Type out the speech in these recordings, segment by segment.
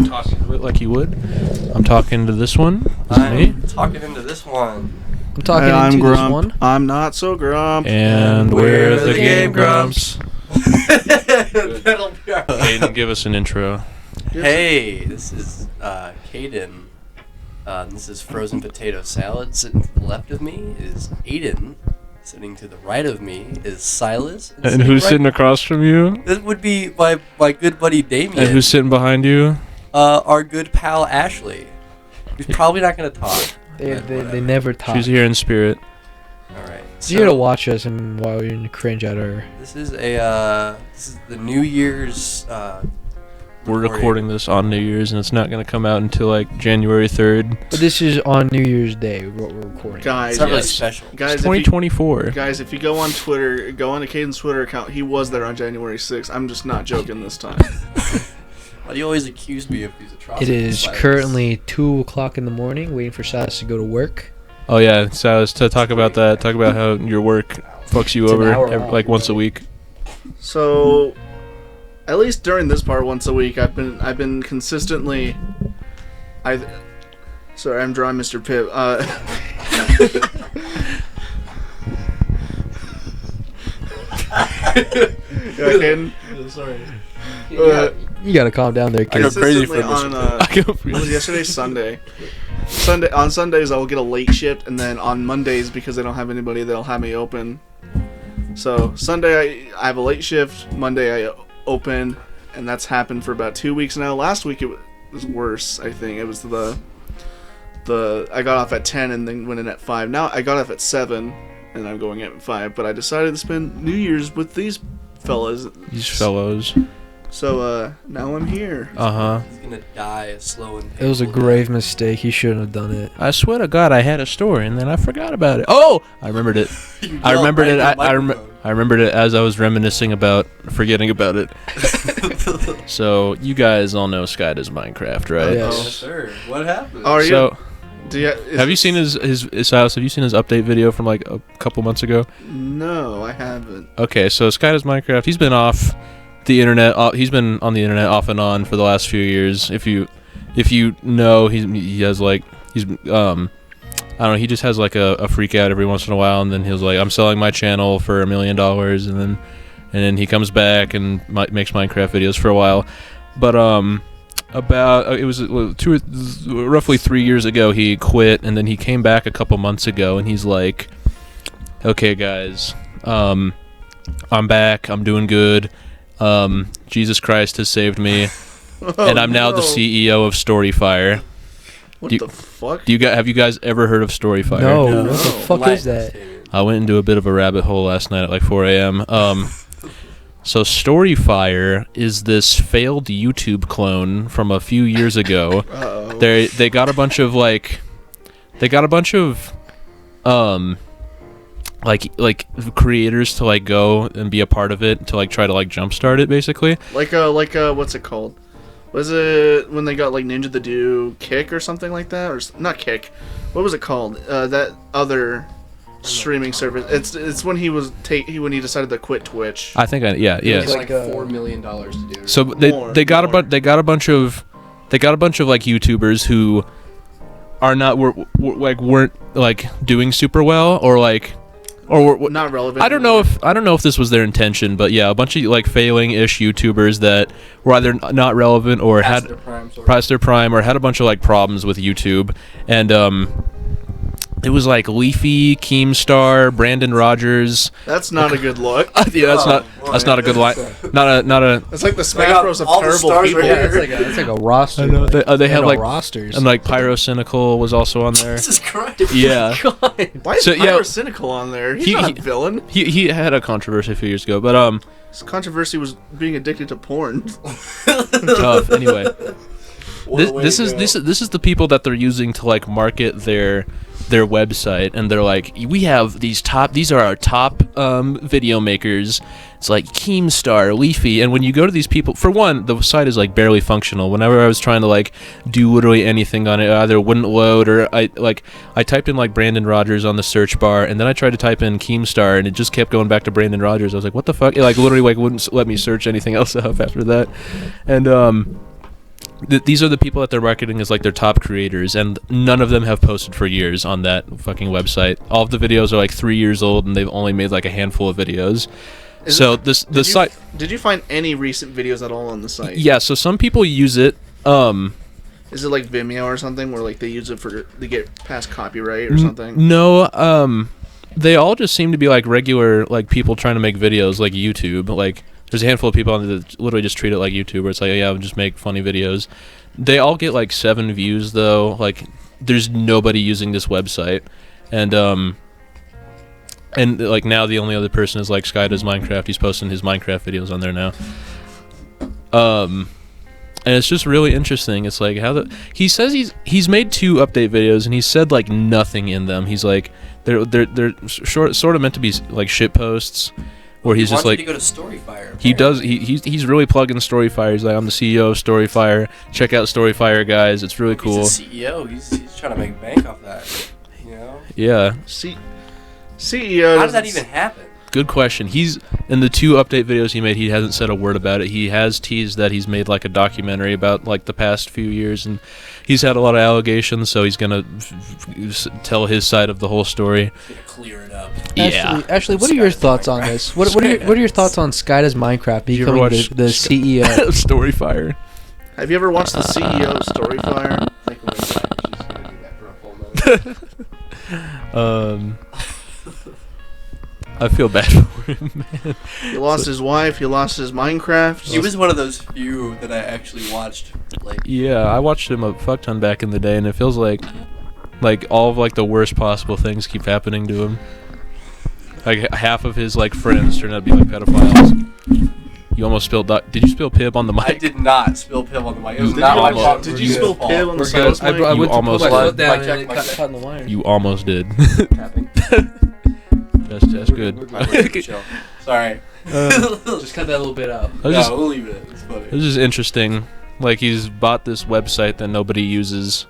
talking to it like he would. I'm talking to this one. This is me. I'm talking into this one. I'm talking I'm into Grump. this one. I'm not so Grump. And we're the Game Grumps. That'll be our Aiden, give us an intro. Hey, this is Caden. This is frozen potato salad. Sitting to the left of me is Aiden. Sitting to the right of me is Silas. And who's sitting across from you? This would be my good buddy Damien. And who's sitting behind you? Our good pal Ashley. He's probably not going to talk. They never talk. She's here in spirit. All right. She's here to watch us and while you're cringe at her. This is the New Year's. We're recording this on New Year's, and it's not going to come out until like January 3rd. But this is on New Year's Day what we're recording. Guys, It's not really Yes. special. guys, It's if you, 2024. guys, if you go on Twitter, go on to Caden's Twitter account. He was there on January 6th. I'm just not joking this time. Why do you always accuse me of these atrocities? It is Silas? currently 2 o'clock in the morning, waiting for Silas to go to work. Oh yeah, Silas, to talk about that. Talk about how your work fucks you It's an over hour long. like once a week. So, at least during this part, once a week, I've been consistently. Sorry, I'm drawing Mr. Pip. Caden. Sorry. You gotta calm down there, I kid. go crazy for Consistently Mr. on, I go It was yesterday, Sunday. On Sundays, I will get a late shift, and then on Mondays, because they don't have anybody, they'll have me open. So Sunday, I have a late shift. Monday, I open, and that's happened for about 2 weeks now. Last week, it was worse. I think it was the I got off at 10 and then went in at 5. Now I got off at 7, and I'm going in at 5. But I decided to spend New Year's with these fellas. These fellows. So now I'm here. He's gonna die a slow and It was a painful grave death. mistake. He shouldn't have done it. I swear to God, I had a story and then I forgot about it. Oh, I remembered it. You I yelled remembered right it. in the I microphone. remembered it as I was reminiscing about forgetting about it. So you guys all know Sky does Minecraft, right? Yeah. Yes, sir. What happened? Are you? So Have you seen his Silas? Have you seen his update video from like a couple months ago? No, I haven't. Okay, so Sky does Minecraft. He's been off the internet. He's been on the internet off and on for the last few years. If you know, he has like he's I don't know. He just has like a freak out every once in a while, and then he's like, "I'm selling my channel for $1 million," and then he comes back and makes Minecraft videos for a while. But about it was roughly 3 years ago he quit, and then he came back a couple months ago, and he's like, "Okay, guys, I'm back. I'm doing good. Jesus Christ has saved me, and I'm now the CEO of Storyfire." What Do- the fuck? Have you guys ever heard of Storyfire? No, No. what the fuck is that? I went into a bit of a rabbit hole last night at like 4 a.m. So Storyfire is this failed YouTube clone from a few years ago. Uh-oh. They got a bunch of like creators to like go and be a part of it to like try to like jumpstart it basically. Like what's it called? Was it when they got like Ninja the Do Kick or something like that, or not Kick? What was it called? That other streaming service. It's when he when he decided to quit Twitch. I think yeah. It's like, like $4 million to do. So More. they got a bunch of like YouTubers who are not weren't like doing super well or Not relevant. I don't know if this was their intention, but yeah, a bunch of like failing-ish YouTubers that were either not relevant or Past had their prime, sort of. past their prime or had a bunch of like problems with YouTube, and it was like Leafy, Keemstar, Brandon Rogers. That's not a good look. Yeah, that's not a good line. Not a. It's like the got Smash Bros of all the terrible stars people. right Yeah, here. it's like a roster. I know. They have like rosters. and like Pyrocynical was also on there. Jesus Christ. Yeah. Why is So, yeah. Pyro Cynical on there? He's not a villain. He had a controversy a few years ago, but His controversy was being addicted to porn. tough anyway. What a way This to is go. this is the people that they're using to like market their website, and they're like, these are our top video makers. It's like Keemstar, Leafy, and when you go to these people, for one, the site is like barely functional. Whenever I was trying to like do literally anything on it, either wouldn't load or I typed in like Brandon Rogers on the search bar, and then I tried to type in Keemstar, and it just kept going back to Brandon Rogers. I was like, what the fuck? It like literally like wouldn't let me search anything else up after that, and these are the people that they're marketing as like their top creators, and none of them have posted for years on that fucking website. All of the videos are like 3 years old, and they've only made like a handful of videos. So the site. Did you find any recent videos at all on the site? Yeah. So some people use it. Is it like Vimeo or something where like they use it to get past copyright or something? No. They all just seem to be like regular like people trying to make videos like YouTube. Like there's a handful of people on that literally just treat it like YouTube, where it's like, oh, yeah, I'll just make funny videos. They all get like 7 views though. Like there's nobody using this website, and like now the only other person is like Sky Does Minecraft. He's posting his Minecraft videos on there now. And it's just really interesting. It's like how he says he's made 2 update videos, and he said like nothing in them. He's like they're sort of meant to be like shit posts, where he's just like to go to Storyfire. He does. He's really plugging Storyfire. He's like, I'm the CEO of Storyfire. Check out Storyfire, guys. It's really cool. He's the CEO. He's trying to make bank off that. You know. Yeah. CEO. How did that even happen? Good question. He's in the 2 update videos he made. He hasn't said a word about it. He has teased that he's made like a documentary about like the past few years, and he's had a lot of allegations. So he's gonna tell his side of the whole story. He's gonna clear it up. Yeah. Ashley, what are your thoughts on this? What are your thoughts on Sky Does Minecraft you ever becoming watch the CEO? Storyfire. Have you ever watched the CEO of Storyfire? Like when she's gonna do that for a full minute. I feel bad for him, man. He lost his wife. He lost his Minecraft. He was one of those few that I actually watched. Like, Yeah, I watched him a fuck ton back in the day, and it feels like all of like the worst possible things keep happening to him. Like half of his like friends turn out to be like pedophiles. You almost spilled. Did you spill Pib on the mic? I did not spill Pib on the mic. It was Did not you my almost- fault. Did you spill Pib on the We're side? good. I You went to almost put my did. foot down Mic and check, it mic check. caught in the wires. You almost did. Tapping. That's good. My brain, chill. Sorry. Just cut that little bit out. I was just- we'll leave it. It's funny. This is interesting. Like he's bought this website that nobody uses,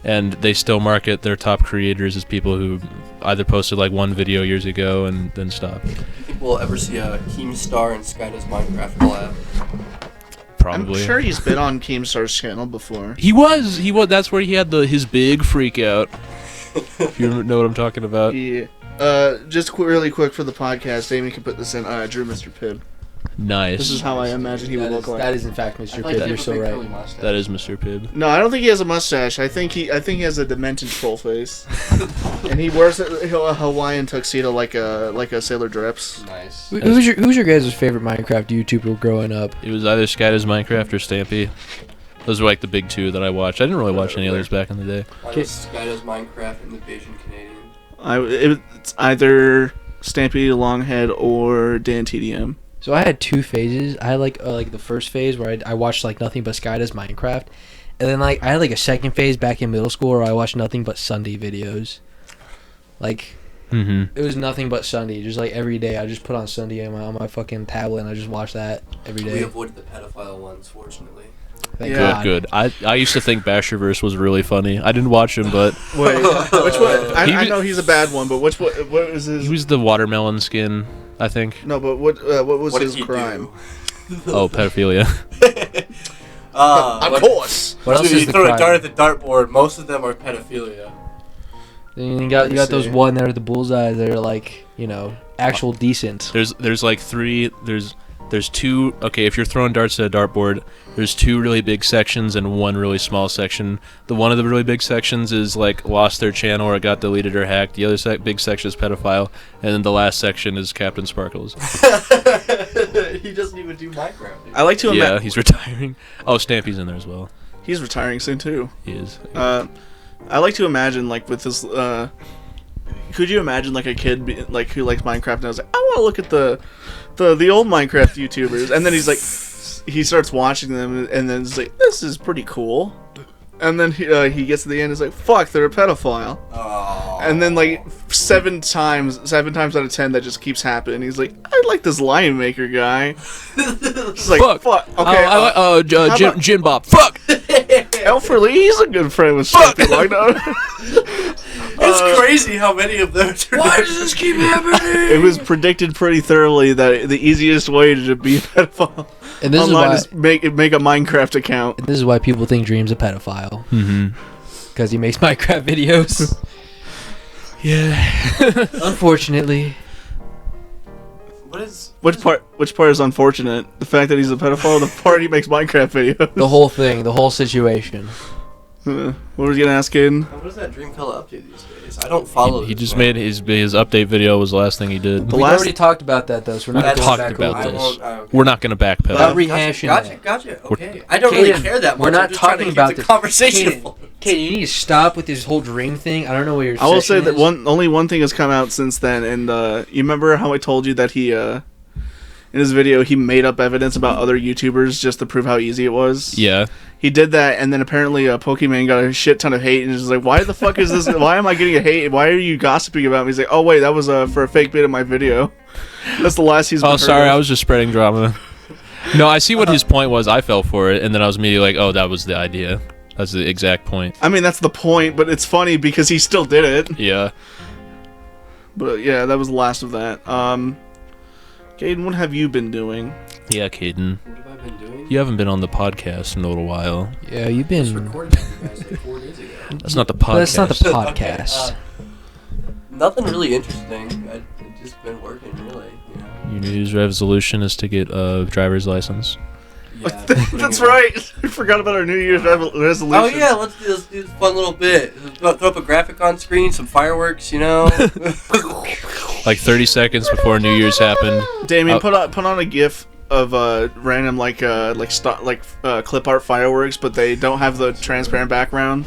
and they still market their top creators as people who either posted like one video years ago and then stopped. Do you think we'll ever see a Keemstar and Sky Does Minecraft collab? Probably. I'm sure he's been on Keemstar's channel before. He was. That's where he had his big freak out. If you know what I'm talking about. Yeah. Just really quick for the podcast, Amy can put this in. Drew Mr. Pibb. Nice. This is how I imagine he would look like. That is in fact Mr. I thought Pibb. he You're had a so big right. curly mustache. That is Mr. Pibb. No, I don't think he has a mustache. I think he has a demented troll face, and he wears a Hawaiian tuxedo like a Sailor Drips. Nice. Who's your guys' favorite Minecraft YouTuber growing up? It was either Sky Does Minecraft or Stampy. Those were like the big 2 that I watched. I didn't really watch any others back in the day. Mine was Sky Does Minecraft and the Bayesian Canadian. It's either Stampy Longhead or Dan TDM. So I had 2 phases. I had like the first phase where I watched like nothing but Sky Does Minecraft, and then like I had like a second phase back in middle school where I watched nothing but Sunday videos. Like Mm-hmm. it was nothing but Sunday. Just like every day I just put on Sunday on my fucking tablet and I just watched that every We day. avoided the pedophile ones, fortunately. Thank Yeah. God. Good. I used to think Basherverse was really funny. I didn't watch him, but Wait, which one? I He- know he's a bad one, but what was his? he was the watermelon skin, I think. No, but what was What his did he crime? do? Oh, pedophilia. Of course. What else So is you the throw crime? a dart at the dartboard. Most of them are pedophilia. Then you got those see. one there with the bullseyes that are like, actual decent. There's like 3. There's 2. Okay, if you're throwing darts at a dartboard, there's 2 really big sections and 1 really small section. The one of the really big sections is like lost their channel or got deleted or hacked. The other big section is pedophile, and then the last section is Captain Sparkles. He doesn't even do Minecraft. Dude. I like to Yeah, imagine he's retiring. Oh, Stampy's in there as well. he's retiring soon too. He is. I like to imagine like with this. Could you imagine like a kid who likes Minecraft and I was like, I want to look at the old Minecraft YouTubers, and then he's like, he starts watching them, and then it's like, this is pretty cool, and then he gets to the end, and is like, fuck, they're a pedophile, and then like 7 times out of 10 that just keeps happening. He's like, I like this Lion Maker guy. It's like, fuck. Okay, Jin Bob. Fuck. Alfred Lee, he's a good friend with Stampy Longhead. It's crazy how many of them turned out. does this keep happening? It was predicted pretty thoroughly that the easiest way to be a pedophile And this online is is make a Minecraft account. this is why people think Dream's a pedophile, Mm-hmm. because he makes Minecraft videos. Yeah. Unfortunately. Which part is unfortunate? The fact that he's a pedophile, or the part he makes Minecraft videos. The whole thing, the whole situation. What were you gonna ask, Aiden? What does that Dream fella up to these days? I don't follow. He this just man. made his update video was the last thing he did. The We've last- already talked about that though, so we're not That's- going talked back about over this. Okay. We're not gonna backpedal. Not rehashing Gotcha. that. Gotcha. Okay. I don't really Kaden, care that much. we're I'm not just trying to talking keep about the this. conversation. Kaden, Okay, you need to stop with this whole Dream thing. I don't know what your I will say obsession that is. only one thing has come out since then, and you remember how I told you that he in his video he made up evidence about other YouTubers just to prove how easy it was. Yeah. He did that, and then apparently Pokemon got a shit ton of hate, and was like, "Why the fuck is this? Why am I getting a hate? Why are you gossiping about me?" He's like, "Oh wait, that was for a fake bit of my video." That's the last he's. Oh, been sorry, heard I of. was just spreading drama. No, I see what his point was. I fell for it, and then I was immediately like, "Oh, that was the idea. That's the exact point." I mean, that's the point, but it's funny because he still did it. Yeah. But yeah, that was the last of that. Caden, what have you been doing? Yeah, Caden. What have I been doing? You haven't been on the podcast in a little while. Yeah, you've Just been. recorded with you guys like 4 days ago. That's not the podcast. But it's not the Okay, podcast. Nothing really interesting. I've just been working, really. You know. Your New Year's resolution is to get a driver's license. Yeah, That's right. I forgot about our New Year's resolution. Oh yeah, let's do this fun little bit. Throw up a graphic on screen, some fireworks, you know. Like 30 seconds before New Year's happened. Damien, Oh. put on a GIF of random clip art fireworks, but they don't have the transparent background.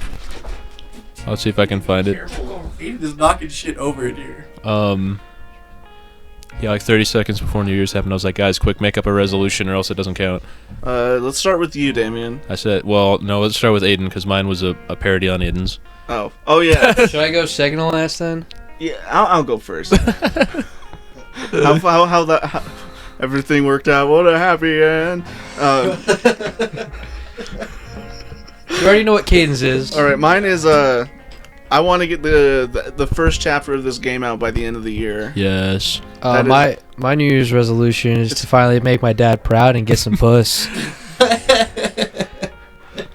I'll see if I can find it. Careful, Aiden is knocking shit over in here. Yeah, like 30 seconds before New Year's happened, I was like, guys, quick, make up a resolution or else it doesn't count. Let's start with you, Damien. I said, well, no, let's start with Aiden, because mine was a parody on Aiden's. Oh yeah, Should I go second to last then? yeah. I'll go first. how everything worked out. What a happy end. You already know what Cadence is. All right, mine is I want to get the first chapter of this game out by the end of the year. Yes. that My New Year's resolution is to finally make my dad proud and get some puss.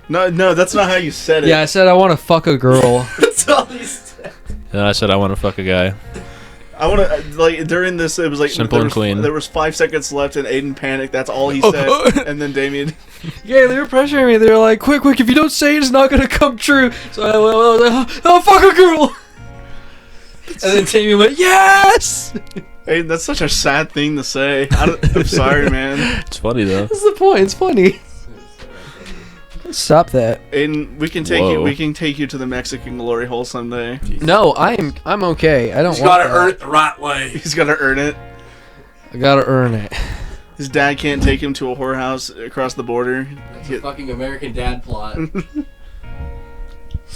No, that's not how you said it. Yeah, I said I want to fuck a girl. That's all he said. And I said, I want to fuck a guy. I want to like during this. It was like Simple and clean. There was 5 seconds left, and Aiden panicked. That's all he said. And then Damien. Yeah, they were pressuring me. They were like, quick, if you don't say it, it's not going to come true. So I was like, oh, fuck a girl. And then Tammy went, yes! Aiden, that's such a sad thing to say. I'm sorry, man. It's funny, though. That's the point. It's funny. Stop that. Aiden, we can take you. Whoa. We can take you to the Mexican glory hole someday. No, I'm okay. I don't He's want gotta that. earn it the right way. He's got to earn it. I gotta earn it. His dad can't take him to a whorehouse across the border. That's a fucking American Dad plot.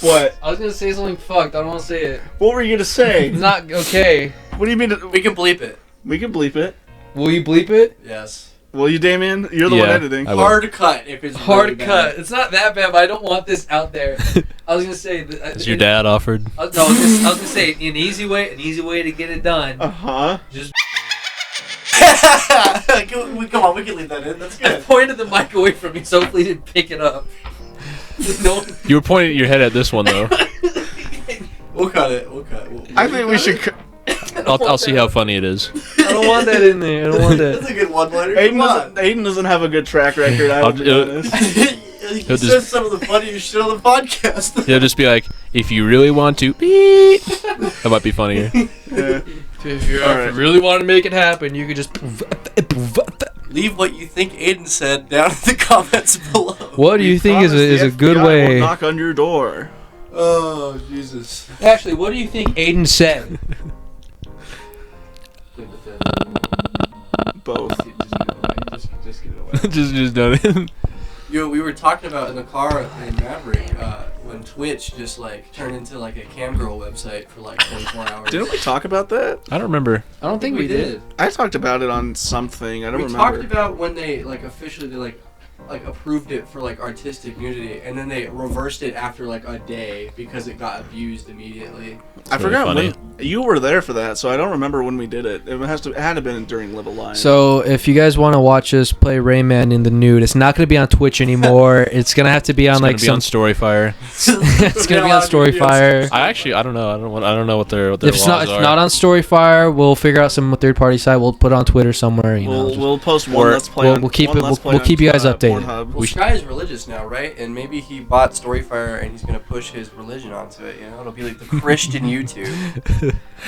What? I was gonna say something fucked. I don't want to say it. What were you gonna say? It's not okay. What do you mean? We can bleep it. We can bleep it. Will you bleep it? Yes. Will you, Damien? You're the one Yeah, editing. I will. Hard cut if it's Hard really cut. bad. It's not that bad, but I don't want this out there. I was gonna say. As your dad offered. I was gonna say an easy way to get it done. Uh-huh. Just Come on, we can leave that in. That's I good. pointed the mic away from me, so hopefully he didn't pick it up. No. You were pointing your head at this one, though. We'll cut it. I think we should. I'll see how funny it is. I don't want that in there. I don't want That's that. a good one-liner. Aiden doesn't have a good track record. I will be honest. He He'll says just- some of the funniest shit on the podcast. He'll just be like, if you really want to, beep. That might be funnier. Yeah. If you Alright. really want to make it happen, you could just. Leave what you think Aiden said down in the comments below. What do you think is Promise a the good FBI will way? knock on your door. Oh, Jesus. Actually, what do you think Aiden said? Both. Just get it away. just done it. Yo, we were talking about in the car in Maverick when Twitch just like turned into like a camgirl website for like 24 hours. Didn't we talk about that? I don't remember. I don't think we did. I talked about it on something. I don't We remember. talked about when they like officially they like like approved it for like artistic nudity, and then they reversed it after like a day because it got abused immediately. I really forgot funny. when you were there for that, so I don't remember when we did it. It had to have been during Live a Live. So if you guys want to watch us play Rayman in the nude, it's not going to be on Twitch anymore. It's going to have to be on It's like gonna be some. on Storyfire. It's going to be on Storyfire. I don't know. I don't know what their If it's not, laws it's are. not on Storyfire, we'll figure out some third-party site. We'll put it on Twitter somewhere. You know, we'll post one Or Let's Play. we'll on- keep one it- Let's Play we'll on, keep you guys updated. Pornhub. Well, Sky is religious now, right? And maybe he bought Storyfire and he's gonna push his religion onto it. You know, it'll be like the Christian YouTube.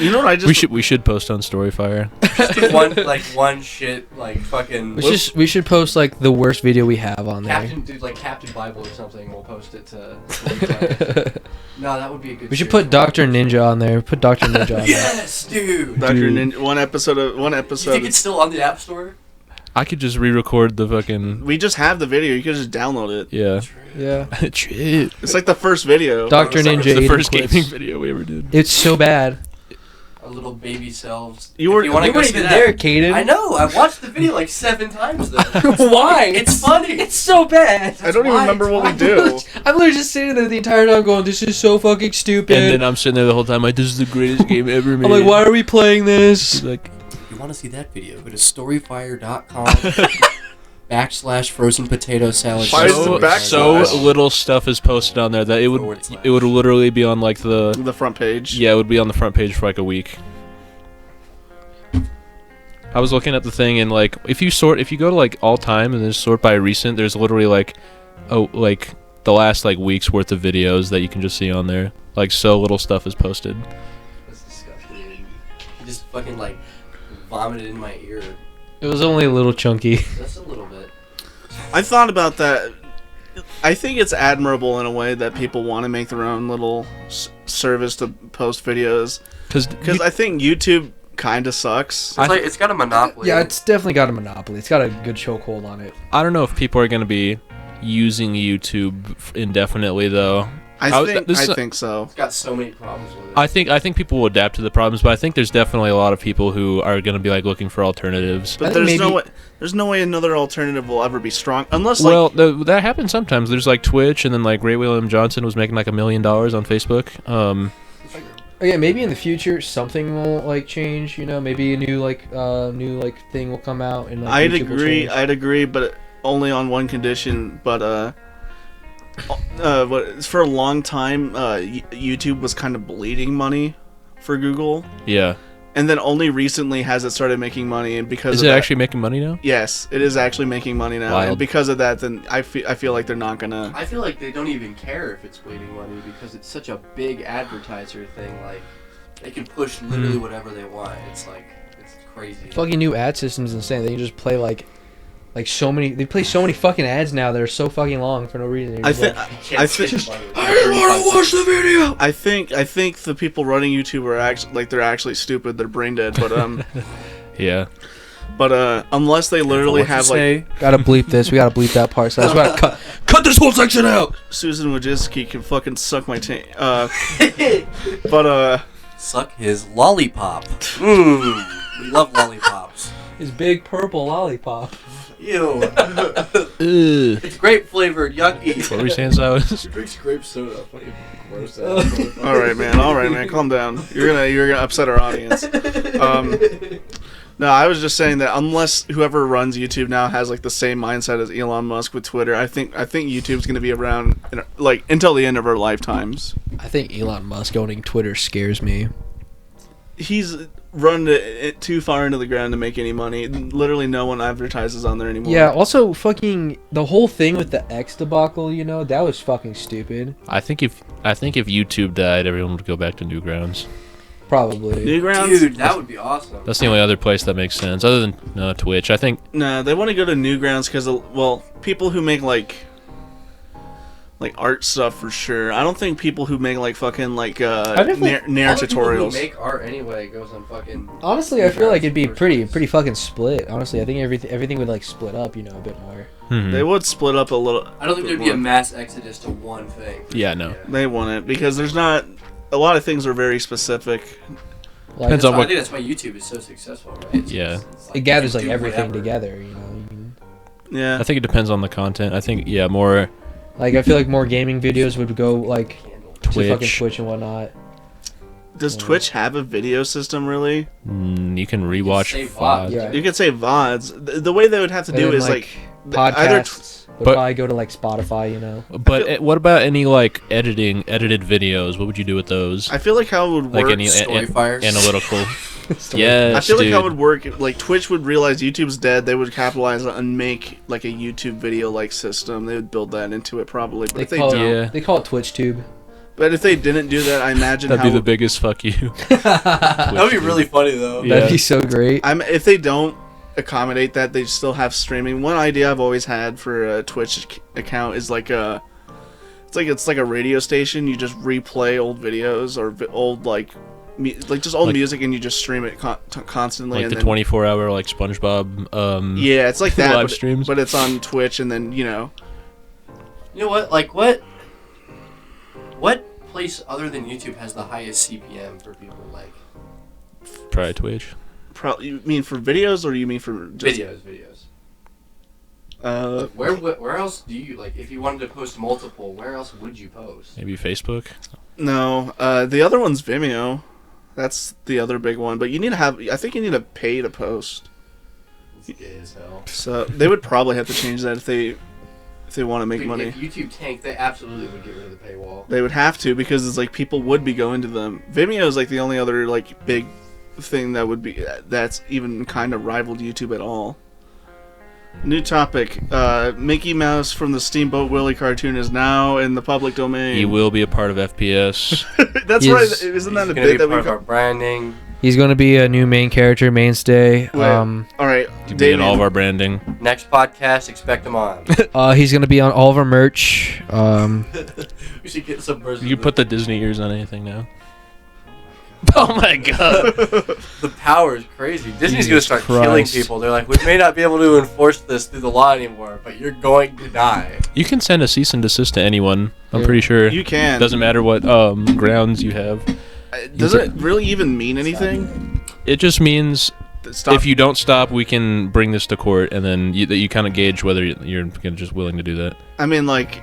You know what I just? we should post on Storyfire. Just do one shit like fucking. we should post like the worst video we have on there. Captain Bible or something. We'll post it to. Storyfire. No, that would be a good. We should series. put Dr. Ninja on there. Put Dr. Ninja on there. Yes, dude. Dr. Dude. Ninja, one episode. You think it's still on the App Store? I could just re-record the fucking We just have the video. You can just download it. yeah. Yeah. Shit. It's like the first video. Dr. Sorry, Ninja. It's the 80 first clips. gaming video we ever did. It's so bad. Our little baby selves. You were- If wanna You go weren't see even that- there, Kaden. I know. I've watched the video like 7 times though. Why? It's funny. It's so bad. I don't even why remember it's what we fine. do. I'm literally just sitting there the entire time going, "This is so fucking stupid." And then I'm sitting there the whole time like, this is the greatest game ever made. I'm like, "Why are we playing this?" Like, If you want to see that video, go to storyfire.com/frozen potato salad. Why is so, the back so slash? little stuff is posted on there that it would / literally be on like The front page. yeah, it would be on the front page for like a week. I was looking at the thing and like if you go to like all time and then sort by recent, there's literally like like the last like week's worth of videos that you can just see on there. Like so little stuff is posted. That's disgusting. He just fucking like vomited in my ear. It was only a little chunky. Just a little bit. I thought about that. I think it's admirable in a way that people want to make their own little service to post videos. Because I think YouTube kind of sucks. It's got a monopoly. Yeah, it's definitely got a monopoly. It's got a good chokehold on it. I don't know if people are going to be using YouTube indefinitely though. I this is- think so. It's got so many problems with it. I think people will adapt to the problems, but I think there's definitely a lot of people who are going to be like looking for alternatives. But I think there's no way another alternative will ever be strong unless Well, that happens sometimes. There's like Twitch, and then like Ray William Johnson was making like $1 million on Facebook. Yeah, maybe in the future something will like change. You know, maybe a new thing will come out and like, YouTube will change. I'd agree, but only on one condition. But for a long time, YouTube was kind of bleeding money for Google, Yeah. and then only recently has it started making money. And because Is of it that, actually making money now? yes, it is actually making money now. Wild. And because of that, then I feel like they're not gonna. I feel like they don't even care if it's bleeding money because it's such a big advertiser thing. Like, they can push literally whatever they want. It's like, it's crazy. Fucking new ad system's insane. They can just play like so many. They play so many fucking ads now that are so fucking long for no reason. They're I just think. like, I think. the video. I think the people running YouTube are actually they're actually stupid. They're brain dead. But Yeah. unless they literally have like Gotta bleep this. We gotta bleep that part. So that's why I cut this whole section out. Susan Wojcicki can fucking suck my taint. But Suck his lollipop. Mmm. We love lollipops. His big purple lollipop. Ew. Ugh. It's grape flavored. Yucky. What were you saying, Silas? Drinks grape soda. Fucking gross all right, man, calm down. You're gonna upset our audience. No, I was just saying that unless whoever runs YouTube now has like the same mindset as Elon Musk with Twitter, I think YouTube's gonna be around like until the end of our lifetimes. I think Elon Musk owning Twitter scares me. He's run it too far into the ground to make any money. Literally, no one advertises on there anymore. Yeah. Also, fucking the whole thing with the X debacle. You know, that was fucking stupid. I think if YouTube died, everyone would go back to Newgrounds. Probably. Newgrounds. Dude, that would be awesome. That's the only other place that makes sense, other than Twitch. I think. No, they want to go to Newgrounds because people who make like art stuff for sure. I don't think people who make like fucking like Nair All the people who tutorials. make art anyway goes on fucking. Honestly, I feel like it'd be pretty fucking split. Honestly, I think everything would like split up. You know, a bit more. Mhm. They would split up a little. I don't think there'd be a mass exodus to one thing. Yeah, no. They wouldn't because there's not a lot of things are very specific. Like, Depends on I what. think that's why YouTube is so successful, right? Yeah. It's it gathers like do everything whatever. together. You know. Yeah. I think it depends on the content. I think more Like I feel like more gaming videos would go like to fucking Twitch. Twitch and whatnot. Does Twitch have a video system really? You can rewatch save VOD. VOD. Yeah. You could say VODs. The way they would have to And do then, is like podcasts would But- probably go to like Spotify, you know. But what about any like edited videos? What would you do with those? I feel like how it would work. Like any Story fires. analytical. Story. Yes, I feel like dude. how it would work. Like Twitch would realize YouTube's dead. They would capitalize on and make like a YouTube video like system. They would build that into it probably. But They if they call don't, Yeah. they call it TwitchTube. but if they didn't do that, I imagine That'd how be the biggest fuck you. That would be really funny though. Yeah. That'd be so great. if they don't accommodate that, they still have streaming. One idea I've always had for a Twitch account is like it's like a radio station. You just replay old videos or old like just old Like- music, and you just stream it constantly. Like and the then, 24-hour like SpongeBob. Yeah, it's like that, live but, streams. but it's on Twitch, and then you know. You know what? Like what place other than YouTube has the highest CPM for people like Probably Twitch. You mean for videos, or you mean for just videos? Uh, Where else do you like if you wanted to post multiple? Where else would you post? Maybe Facebook. no, the other one's Vimeo. That's the other big one. But you need to have. I think you need to pay to post. It's gay as hell. So they would probably have to change that if they want to make Dude, money. If YouTube tanked, they absolutely would get rid of the paywall. They would have to, because it's like people would be going to them. Vimeo is like the only other like big thing that would be that's even kind of rivaled YouTube at all. New topic. Mickey Mouse from the Steamboat Willie cartoon is now in the public domain. He will be a part of FPS. That's He's- right. Isn't that He's a gonna bit be that part we of our branding. He's gonna be a new main character, mainstay. Wait. All right, To be in all of Damien. our branding. Next podcast, expect him on. He's gonna be on all of our merch. We should get some versions. You put the Disney ears on anything now. Oh my god. The power is crazy. Disney's Jesus gonna start killing Christ. people. They're like, we may not be able to enforce this through the law anymore, but you're going to die. You can send a cease and desist to anyone. I'm Yeah. pretty sure. You can. Doesn't matter what grounds you have. Does it really even mean anything? It just means Stop. if you don't stop, we can bring this to court, and then you kind of gauge whether you're just willing to do that. I mean, like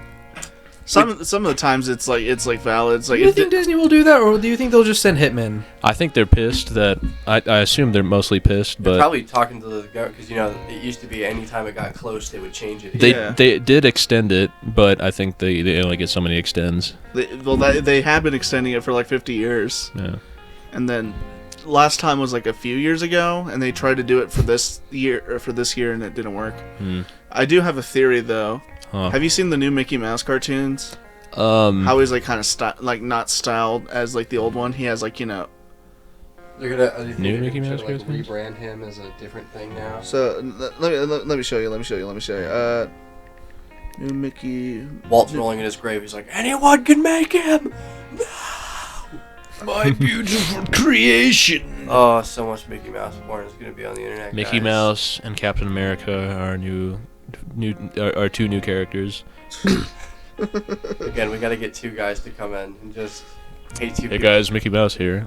some of the times it's like valid. It's like Do you if think Disney will do that, or do you think they'll just send hitmen? I think they're pissed that I assume they're mostly pissed, They're but probably talking to the government because it used to be anytime it got close, they would change it. Yeah. they did extend it, but I think they only get so many extends. they have been extending it for like 50 years, Yeah. and then last time was like a few years ago, and they tried to do it for this year, and it didn't work. Hmm. I do have a theory though. Huh. Have you seen the new Mickey Mouse cartoons? How he's like kind of not styled as like the old one. He has like They're gonna New Mickey Mouse like cartoons? rebrand him as a different thing now. So let me show you. New Mickey. Walt's rolling in his grave. He's like, anyone can make him. my beautiful creation. Oh, so much Mickey Mouse porn is gonna be on the internet. Mickey guys. Mouse and Captain America are our two new characters. Again, we gotta get two guys to come in and just hate two Hey people. guys, Mickey Mouse here.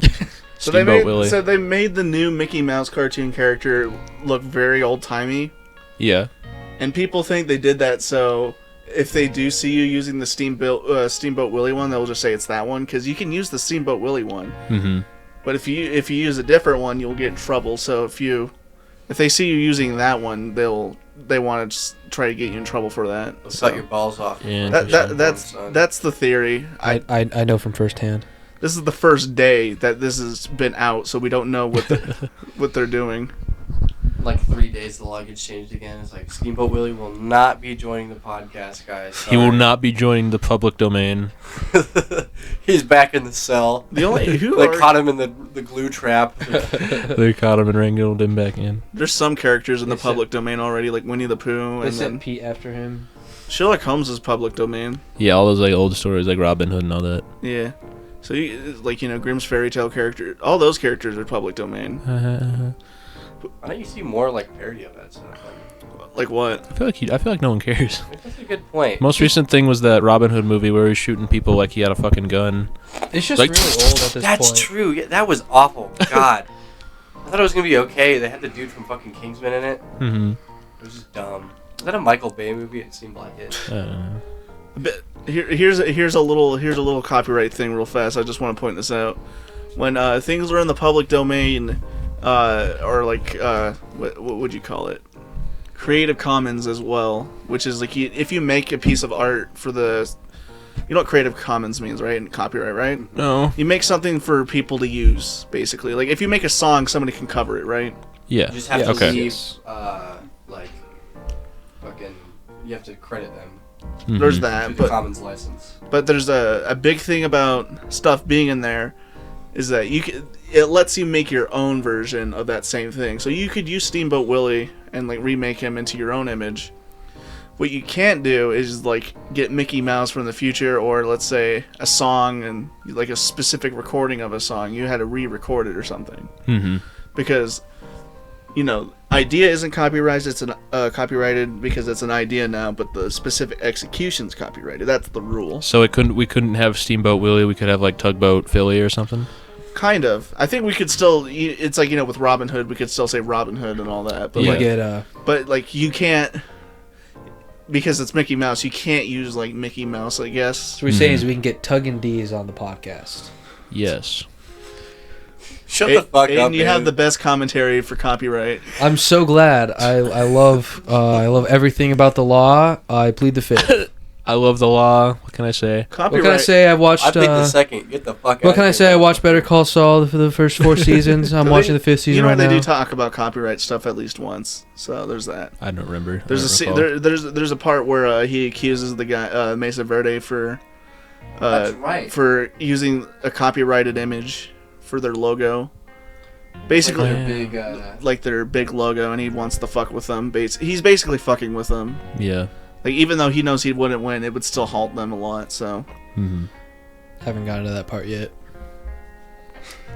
So Steamboat Willie. they made the new Mickey Mouse cartoon character look very old timey, Yeah. and people think they did that so if they do see you using the Steamboat Willie one, they'll just say it's that one, because you can use the Steamboat Willie one. Mm-hmm. But if you use a different one, you'll get in trouble. So if they see you using that one, they want to try to get you in trouble for that. They'll So cut your balls off. Yeah. that's the theory. I know from firsthand. This is the first day that this has been out, so we don't know what they're doing. Like 3 days, the luggage changed again. It's like Steamboat Willie will not be joining the podcast, guys. He will not be joining the public domain. He's back in the cell. The only They caught him in the glue trap. They caught him and wrangled him back in. there's some characters in the They public domain already, like Winnie the Pooh, They and sent then Pete after him. Sherlock Holmes is public domain. Yeah, all those like old stories like Robin Hood and all that. Yeah. So Grimm's fairy tale character, all those characters are public domain. Why don't you see more like parody of that stuff? Like what? I feel like no one cares. That's a good point. Most recent thing was that Robin Hood movie where he's shooting people like he had a fucking gun. It's just Like- really old at this That's point. true. Yeah, that was awful. God. I thought it was gonna be okay. They had the dude from fucking Kingsman in it. Mm-hmm. It was just dumb. Is that a Michael Bay movie? It seemed like it. But here's a little copyright thing real fast. I just want to point this out. When things are in the public domain, or like what would you call it? Creative Commons as well, which is like if you make a piece of art for the, you know what Creative Commons means, right? And copyright, right? No. You make something for people to use, basically. Like if you make a song, somebody can cover it, right? Yeah. You just have to Okay. leave, like, fucking, you have to credit them Mhm. There's through that, the Commons license. but there's a big thing about stuff being in there, is that it lets you make your own version of that same thing. So you could use Steamboat Willie and like remake him into your own image. What you can't do is like get Mickey Mouse from the future, or let's say a song and like a specific recording of a song. You had to re-record it or something, Mhm. because idea isn't copyrighted. It's copyrighted because it's an idea now, but the specific execution's copyrighted. That's the rule. So we couldn't have Steamboat Willie. We could have like Tugboat Philly or something. Kind of. I think we could still. It's like with Robin Hood, we could still say Robin Hood and all that. But You Yeah. like, get but like you can't, because it's Mickey Mouse. You can't use like Mickey Mouse, I guess. So what we're saying is we can get Tug and D's on the podcast. Yes. Shut the fuck Aiden, up, you have Aiden. the best commentary for copyright. I'm so glad. I love everything about the law. I plead the fifth. I love the law. What can I say? Copyright. What can I say? I've watched. I think the second. Get the fuck out. What can I say? I watched Better Call Saul for the first 4 seasons. I'm watching the 5th season You know right they now. do talk about copyright stuff at least once. So there's that. I don't remember. There's I a don't scene, recall. there's a part where he accuses the guy Mesa Verde for That's right. for using a copyrighted image for their logo. Basically, Like their big, like their big logo, and he wants to fuck with them. He's basically fucking with them. Yeah. Like even though he knows he wouldn't win, it would still halt them a lot. So Mhm. Haven't gotten to that part yet.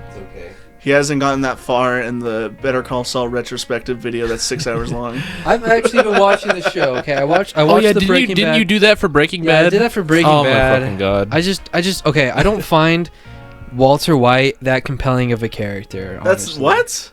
it's okay. he hasn't gotten that far in the Better Call Saul retrospective video that's 6 hours long. I've actually been watching the show. Okay, I watched Oh yeah, the Breaking didn't Bad. you do that for Breaking Yeah, Bad? I did that for Breaking oh Bad. my fucking god. I just okay. I don't find Walter White that compelling of a character. That's honestly. what?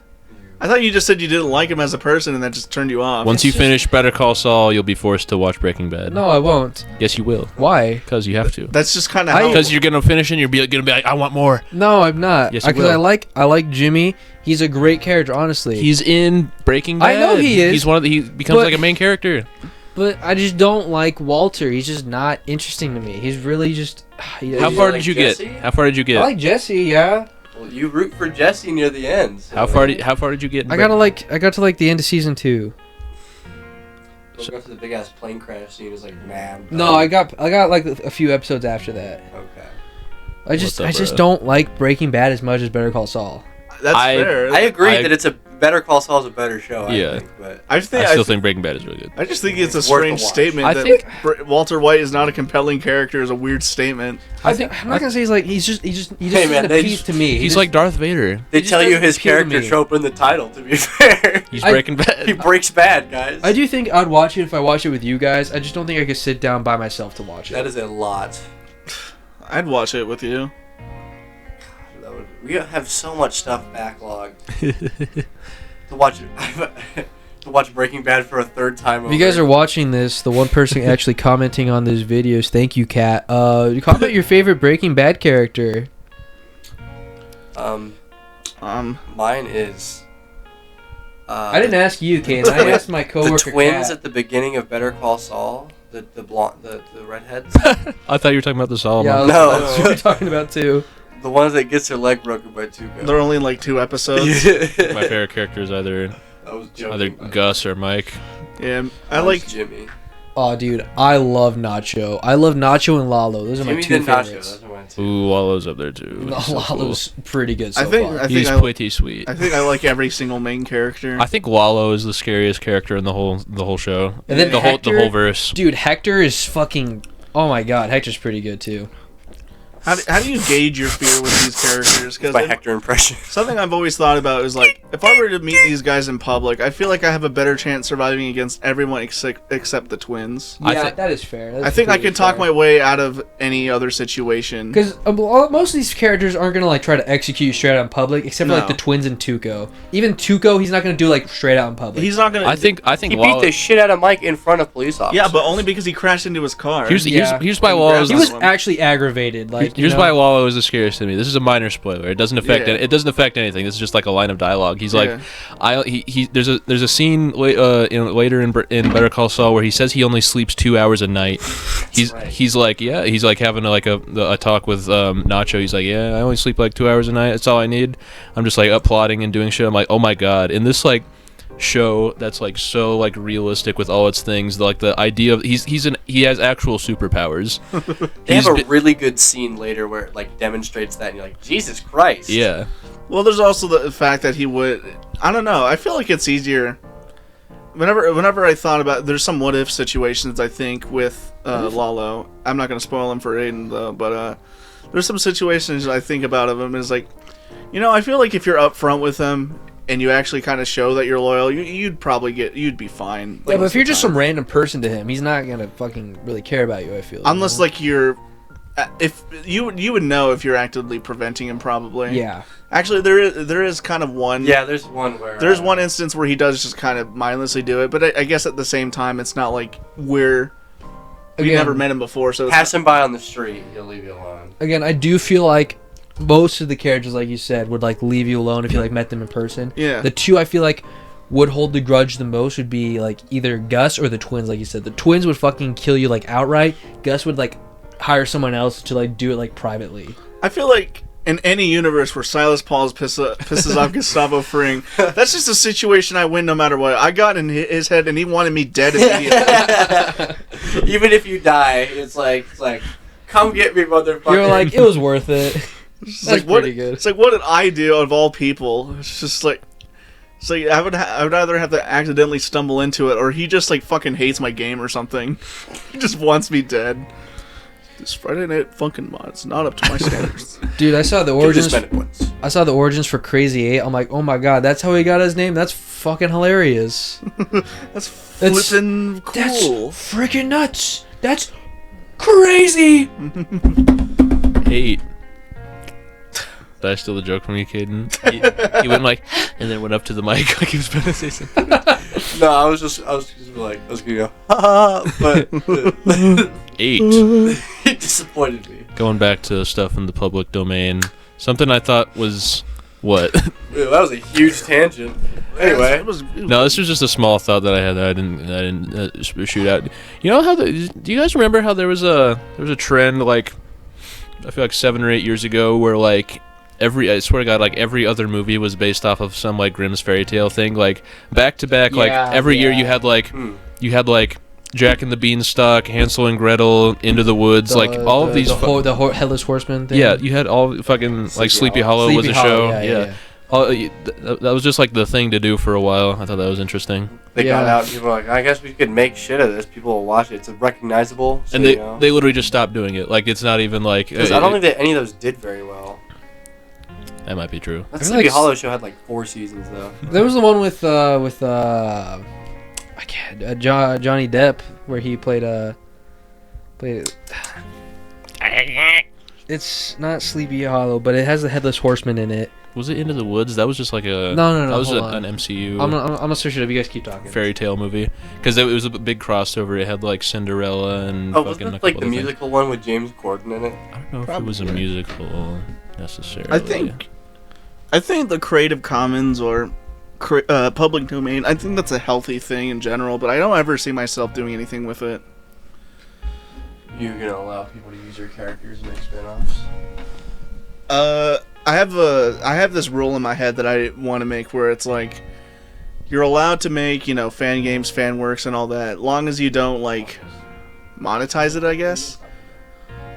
I thought you just said you didn't like him as a person, and that just turned you off. Once you just- finish Better Call Saul, you'll be forced to watch Breaking Bad. No, I won't. Yes, you will. Why? Because you have to. That's just kind of I- how. Because you're gonna finish and you're gonna be like, I want more. No, I'm not. Yes, you Because I will. like Jimmy. He's a great character, honestly. He's in Breaking Bad. I know he is, He's one of the. He becomes but- like a main character. But I just don't like Walter. He's just not interesting to me. He's really just. How you far like did you Jesse? get? How far did you I get? like Jesse. Yeah. Well, you root for Jesse near the end. So How far did you get? in I got to like the end of season 2. We'll go to the big ass plane crash scene. It's like, man. No, I got like a few episodes after that. Okay. I just up, bro? don't like Breaking Bad as much as Better Call Saul. That's I- fair. I agree I- that it's a Better Call Saul is a better show. Yeah. I think, but I I think still think Breaking Bad is really good. I just think it's a It's worth a strange watch. statement I that think- Walter White is not a compelling character is a weird statement. I'm not gonna say he's like he just Hey, doesn't man, they appeal just- to me. He He's just- like Darth Vader. they He just tell you doesn't his appeal to character me. show up in the title. To be fair, He's I- Breaking he Bad. breaks bad, guys. I do think I'd watch it if I watch it with you guys. I just don't think I could sit down by myself to watch it. That is a lot. I'd watch it with you. We have so much stuff backlogged to watch. To watch Breaking Bad for a third time. If you guys are watching this, the one person actually commenting on these videos, thank you, Kat. Comment your favorite Breaking Bad character. Mine is. I didn't ask you, Kate. I asked my the coworker. twins Kat. at the beginning of Better Call Saul. The blonde, the redheads. I thought you were talking about the Solomon. Yeah, No. that's what we're talking about too. The ones that gets their leg broken by two guys. They're only like 2 episodes. My favorite character is either was joking. Gus or Mike. Yeah, I That was like. Jimmy. Oh, dude, I love Nacho. I love Nacho and Lalo. Those are Jimmy my two did Nacho. favorites. Those are mine too. Ooh, Wallo's up there too. No, He's so cool. Lalo's pretty good so I think. far. I He's think. pretty sweet. I think I like every single main character. I think Wallow is the scariest character in the whole show. And then the Hector, whole verse. Dude, Hector is fucking. Oh my god, Hector's pretty good too. How do you gauge your fear with these characters? My Hector impression. Something I've always thought about is like, if I were to meet these guys in public, I feel like I have a better chance surviving against everyone except the twins. Yeah, that is fair. I think I can talk my way out of any other situation. Because most of these characters aren't gonna like try to execute straight out in public, except for like the twins and Tuco. Even Tuco, he's not gonna do like straight out in public. He's not gonna. I think He beat the shit out of Mike in front of police officers. Yeah, but only because he crashed into his car. Here's why Wallow he was actually aggravated. Like here's why Wallow is the scariest to me. This is a minor spoiler. It doesn't affect it doesn't affect anything. This is just like a line of dialogue. He's like, there's a scene later in Better Call Saul where he says he only sleeps 2 hours a night. He's like having a talk with Nacho. He's like, yeah, I only sleep like 2 hours a night. That's all I need. I'm just like applauding and doing shit. I'm like, oh my god. In this like show that's like so like realistic with all its things, like the idea of he has actual superpowers. They have a really good scene later where it like demonstrates that, and you're like, Jesus Christ. Yeah. Well, there's also the fact that he would. I don't know. I feel like it's easier. Whenever I thought about, there's some what if situations I think with Lalo. I'm not gonna spoil him for Aiden though, but there's some situations I think about of him is like, I feel like if you're upfront with him and you actually kind of show that you're loyal, you'd be fine. Yeah, but if you're just some random person to him, he's not gonna fucking really care about you. I feel unless like you're, if you would know if you're actively preventing him, probably. Yeah. Actually, there is kind of one. Yeah, there's one where there's one instance where he does just kind of mindlessly do it, but I guess at the same time, it's not like we never met him before, so pass him by on the street, he'll leave you alone. Again, I do feel like most of the characters, like you said, would like leave you alone if you like met them in person. Yeah. The two I feel like would hold the grudge the most would be like either Gus or the twins, like you said. The twins would fucking kill you like outright. Gus would like hire someone else to like do it like privately. I feel like in any universe where Silas Pauls pisses off Gustavo Fring, that's just a situation I win no matter what. I got in his head and he wanted me dead immediately. Even if you die, it's like come get me, motherfucker. You're like, it was worth it. It's like, pretty good. It's like, what did I do of all people? It's just like, I would either have to accidentally stumble into it, or he just like fucking hates my game or something. He just wants me dead. This Friday Night Funkin' mod's not up to my standards. Dude, I saw the origins. I saw the origins for Crazy 8. I'm like, oh my god, that's how he got his name. That's fucking hilarious. That's flippin' cool. That's freaking nuts. That's crazy. 8. Did I steal the joke from you, Caden? He went like, and then went up to the mic like he was going to say something. No, I was just like, I was gonna go, ha, but 8. It disappointed me. Going back to stuff in the public domain, something I thought was what? Ew, that was a huge tangent. Anyway, No, this was just a small thought that I had that I didn't shoot out. You know how do you guys remember how there was a trend like I feel like 7 or 8 years ago where like I swear to God, like every other movie was based off of some like Grimm's fairy tale thing, like back to back. Like every year you had like Jack and the Beanstalk, Hansel and Gretel, Into the Woods, like all of these. The Headless Horseman thing. Yeah, you had all fucking like Sleepy Hollow was a show. Yeah. That was just like the thing to do for a while. I thought that was interesting. They got out. People were like, I guess we could make shit of this. People will watch it. It's recognizable. So, and they literally just stopped doing it. Like it's not even like. Because I don't think that any of those did very well. That might be true. That Sleepy Hollow show had like 4 seasons though. There was the one with Johnny Depp where he played It's not Sleepy Hollow, but it has the Headless Horseman in it. Was it Into the Woods? That was just like a no. That was an MCU. I'm gonna search it up. You guys keep talking. Fairy tale movie because it was a big crossover. It had like Cinderella and wasn't it like the musical one with James Corden in it? I don't know if it was a musical necessarily. I think the Creative Commons or public domain, I think that's a healthy thing in general, but I don't ever see myself doing anything with it. You're gonna allow people to use your characters and make spin-offs? I have this rule in my head that I want to make where it's like you're allowed to make, fan games, fan works and all that, long as you don't like monetize it, I guess.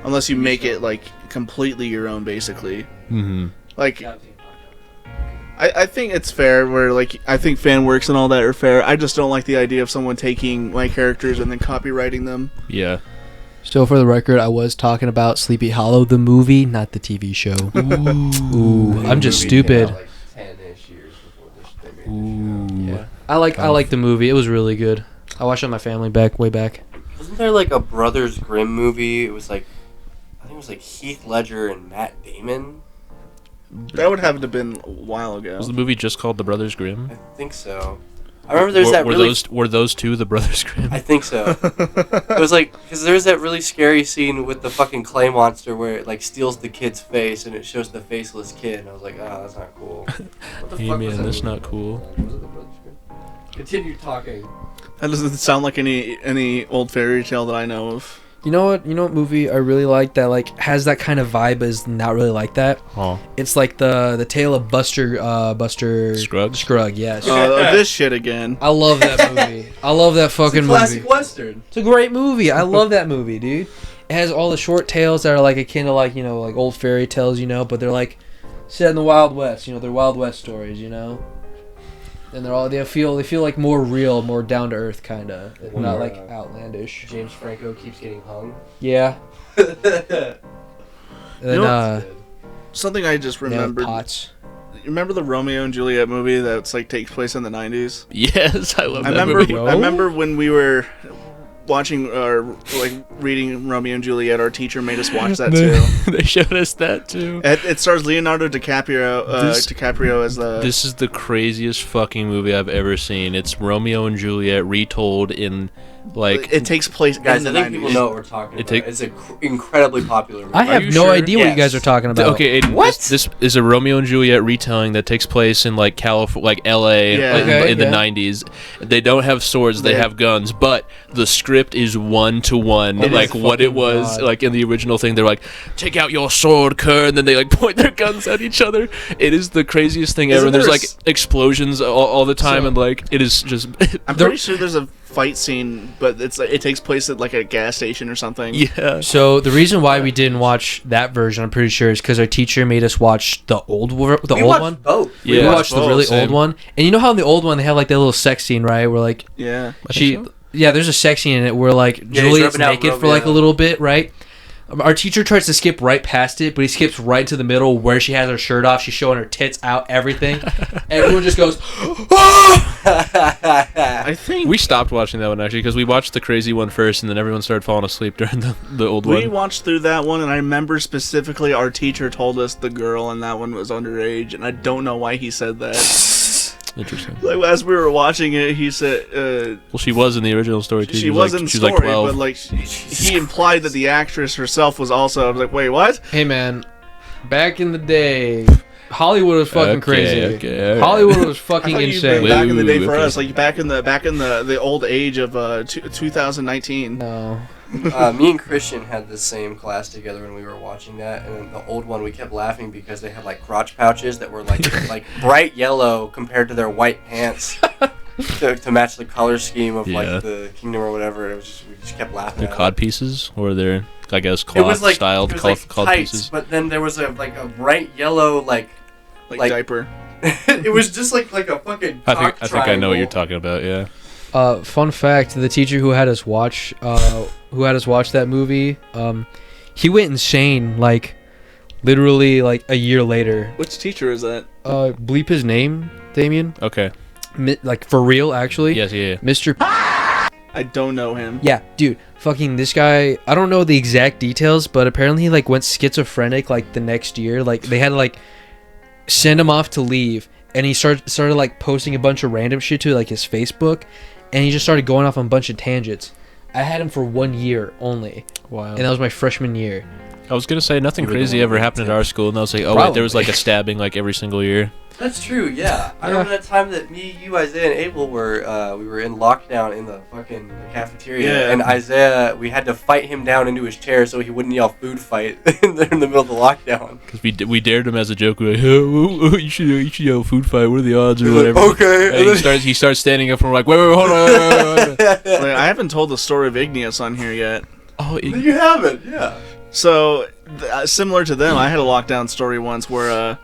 Unless you make it like completely your own, basically. Mm-hmm. Like I think it's fair where like I think fan works and all that are fair. I just don't like the idea of someone taking my characters and then copywriting them. Yeah. So for the record, I was talking about Sleepy Hollow, the movie, not the TV show. Ooh, I'm just Movie came stupid. out, like, 10-ish years before they made the show. Yeah, I like the movie. It was really good. I watched it with my family way back. Wasn't there like a Brothers Grimm movie? It was like, I think it was like Heath Ledger and Matt Damon. That would have to have been a while ago. Was the movie just called The Brothers Grimm? I think so. I remember there's that were really. were those two the Brothers Grimm? I think so. It was like, because there's that really scary scene with the fucking clay monster where it like steals the kid's face and it shows the faceless kid. And I was like, oh, that's not cool. What the Hey fuck man, was that that's movie? not cool. Was it the Brothers Grimm? Continue talking. That doesn't sound like any old fairy tale that I know of. You know what movie I really like that like has that kind of vibe, but is not really like that. Oh, It's like the tale of Buster Scruggs? Yes. This shit again. I love that movie. I love that fucking Classic movie. Western. It's a great movie. I love that movie, dude. It has all the short tales that are like akin to like, like old fairy tales, but they're like set in the Wild West, they're Wild West stories, And they feel like more real, more down to earth kind of, not like outlandish. James Franco keeps getting hung. Yeah. And then Something I just they have remembered. pots. You remember the Romeo and Juliet movie that's like takes place in the 90s? yes, I love I that remember. movie. I remember when we were watching or like reading Romeo and Juliet. Our teacher made us watch that too. They showed us that too. It stars Leonardo DiCaprio. This- DiCaprio as the. This is the craziest fucking movie I've ever seen. It's Romeo and Juliet retold in like it takes place Guys, in I the think 90s. people know what we're talking It about. take- It's an incredibly popular movie. I have you no sure? idea what you guys Yes. are talking about. Okay, Aiden, What? This is a Romeo and Juliet retelling that takes place in like California, like L.A. Yeah. like, Okay, in the yeah. 90s. They don't have swords; they Yeah. have guns. But the script is 1-to-1, It like is what it fucking was God. like in the original thing. They're like, "Take out your sword, Kerr," and then they like point their guns at each other. It is the craziest thing Isn't ever. There's there a like s- explosions all the time, So- and like it is just I'm pretty sure there's a fight scene, but it takes place at like a gas station or something. yeah. So the reason why we didn't watch that version, I'm pretty sure, is because our teacher made us watch the old We old watched one. both. We Yeah, watched the both, really same. old one, and you know how in the old one they have like that little sex scene, right? Where like Yeah. yeah, there's a sex scene in it where like he's Juliet's rubbing out naked for like a Romeo. little bit, right? Our teacher tries to skip right past it, but he skips right to the middle where she has her shirt off. She's showing her tits out, everything. Everyone just goes, I think We stopped watching that one actually because we watched the crazy one first, and then everyone started falling asleep during the old we one. watched through that one, and I remember specifically our teacher told us the girl in that one was underage, and I don't know why he said that. Interesting. Like as we were watching it, he said Well, she was in the original story too. she was in the she story, was like 12. but like he implied that the actress herself was also. I was like, wait, what? "Hey man, back in the day, Hollywood was fucking crazy. Okay. Hollywood was I fucking thought you insane." meant back in the day for Okay. us, like back in the old age of 2019. No. Me and Christian had the same class together when we were watching that, and then the old one we kept laughing because they had like crotch pouches that were like like bright yellow compared to their white pants to match the color scheme of Yeah. like the kingdom or whatever. It was just, we just kept laughing. They're at cod it. pieces, or they're I guess It was cloth like styled it was cloth like cod tights, pieces. but then there was a bright yellow like Like diaper. it was just like a fucking. I think cock I know what you're triangle. talking about. Yeah. Fun fact: the teacher who had us watch that movie, he went insane. Like, literally, like a year later. Which teacher is that? Bleep his name, Damien. Okay. Like for real, actually. Yes. Yeah. Mr. I don't know him. Yeah, dude, fucking this guy. I don't know the exact details, but apparently he like went schizophrenic like the next year. Like they had to like send him off to leave, and he started like posting a bunch of random shit to like his Facebook, and he just started going off on a bunch of tangents. I had him for 1 year only, Wow. and that was my freshman year. I was gonna say nothing We were the crazy one ever with happened the at our school, and I was like, oh wait, there was Probably. like a stabbing like every single year. That's true, yeah. I remember that time that me, you, Isaiah, and Abel were we were in lockdown in the fucking cafeteria, Yeah. and Isaiah, we had to fight him down into his chair so he wouldn't yell "food fight" in the middle of the lockdown. Because we dared him as a joke. We were like, oh, you should yell food fight. What are the odds or He was like, whatever? okay. And he starts standing up and we're like, wait, hold on. Wait. Like, I haven't told the story of Igneous on here yet. Oh, You haven't, yeah. So, similar to them, I had a lockdown story once where,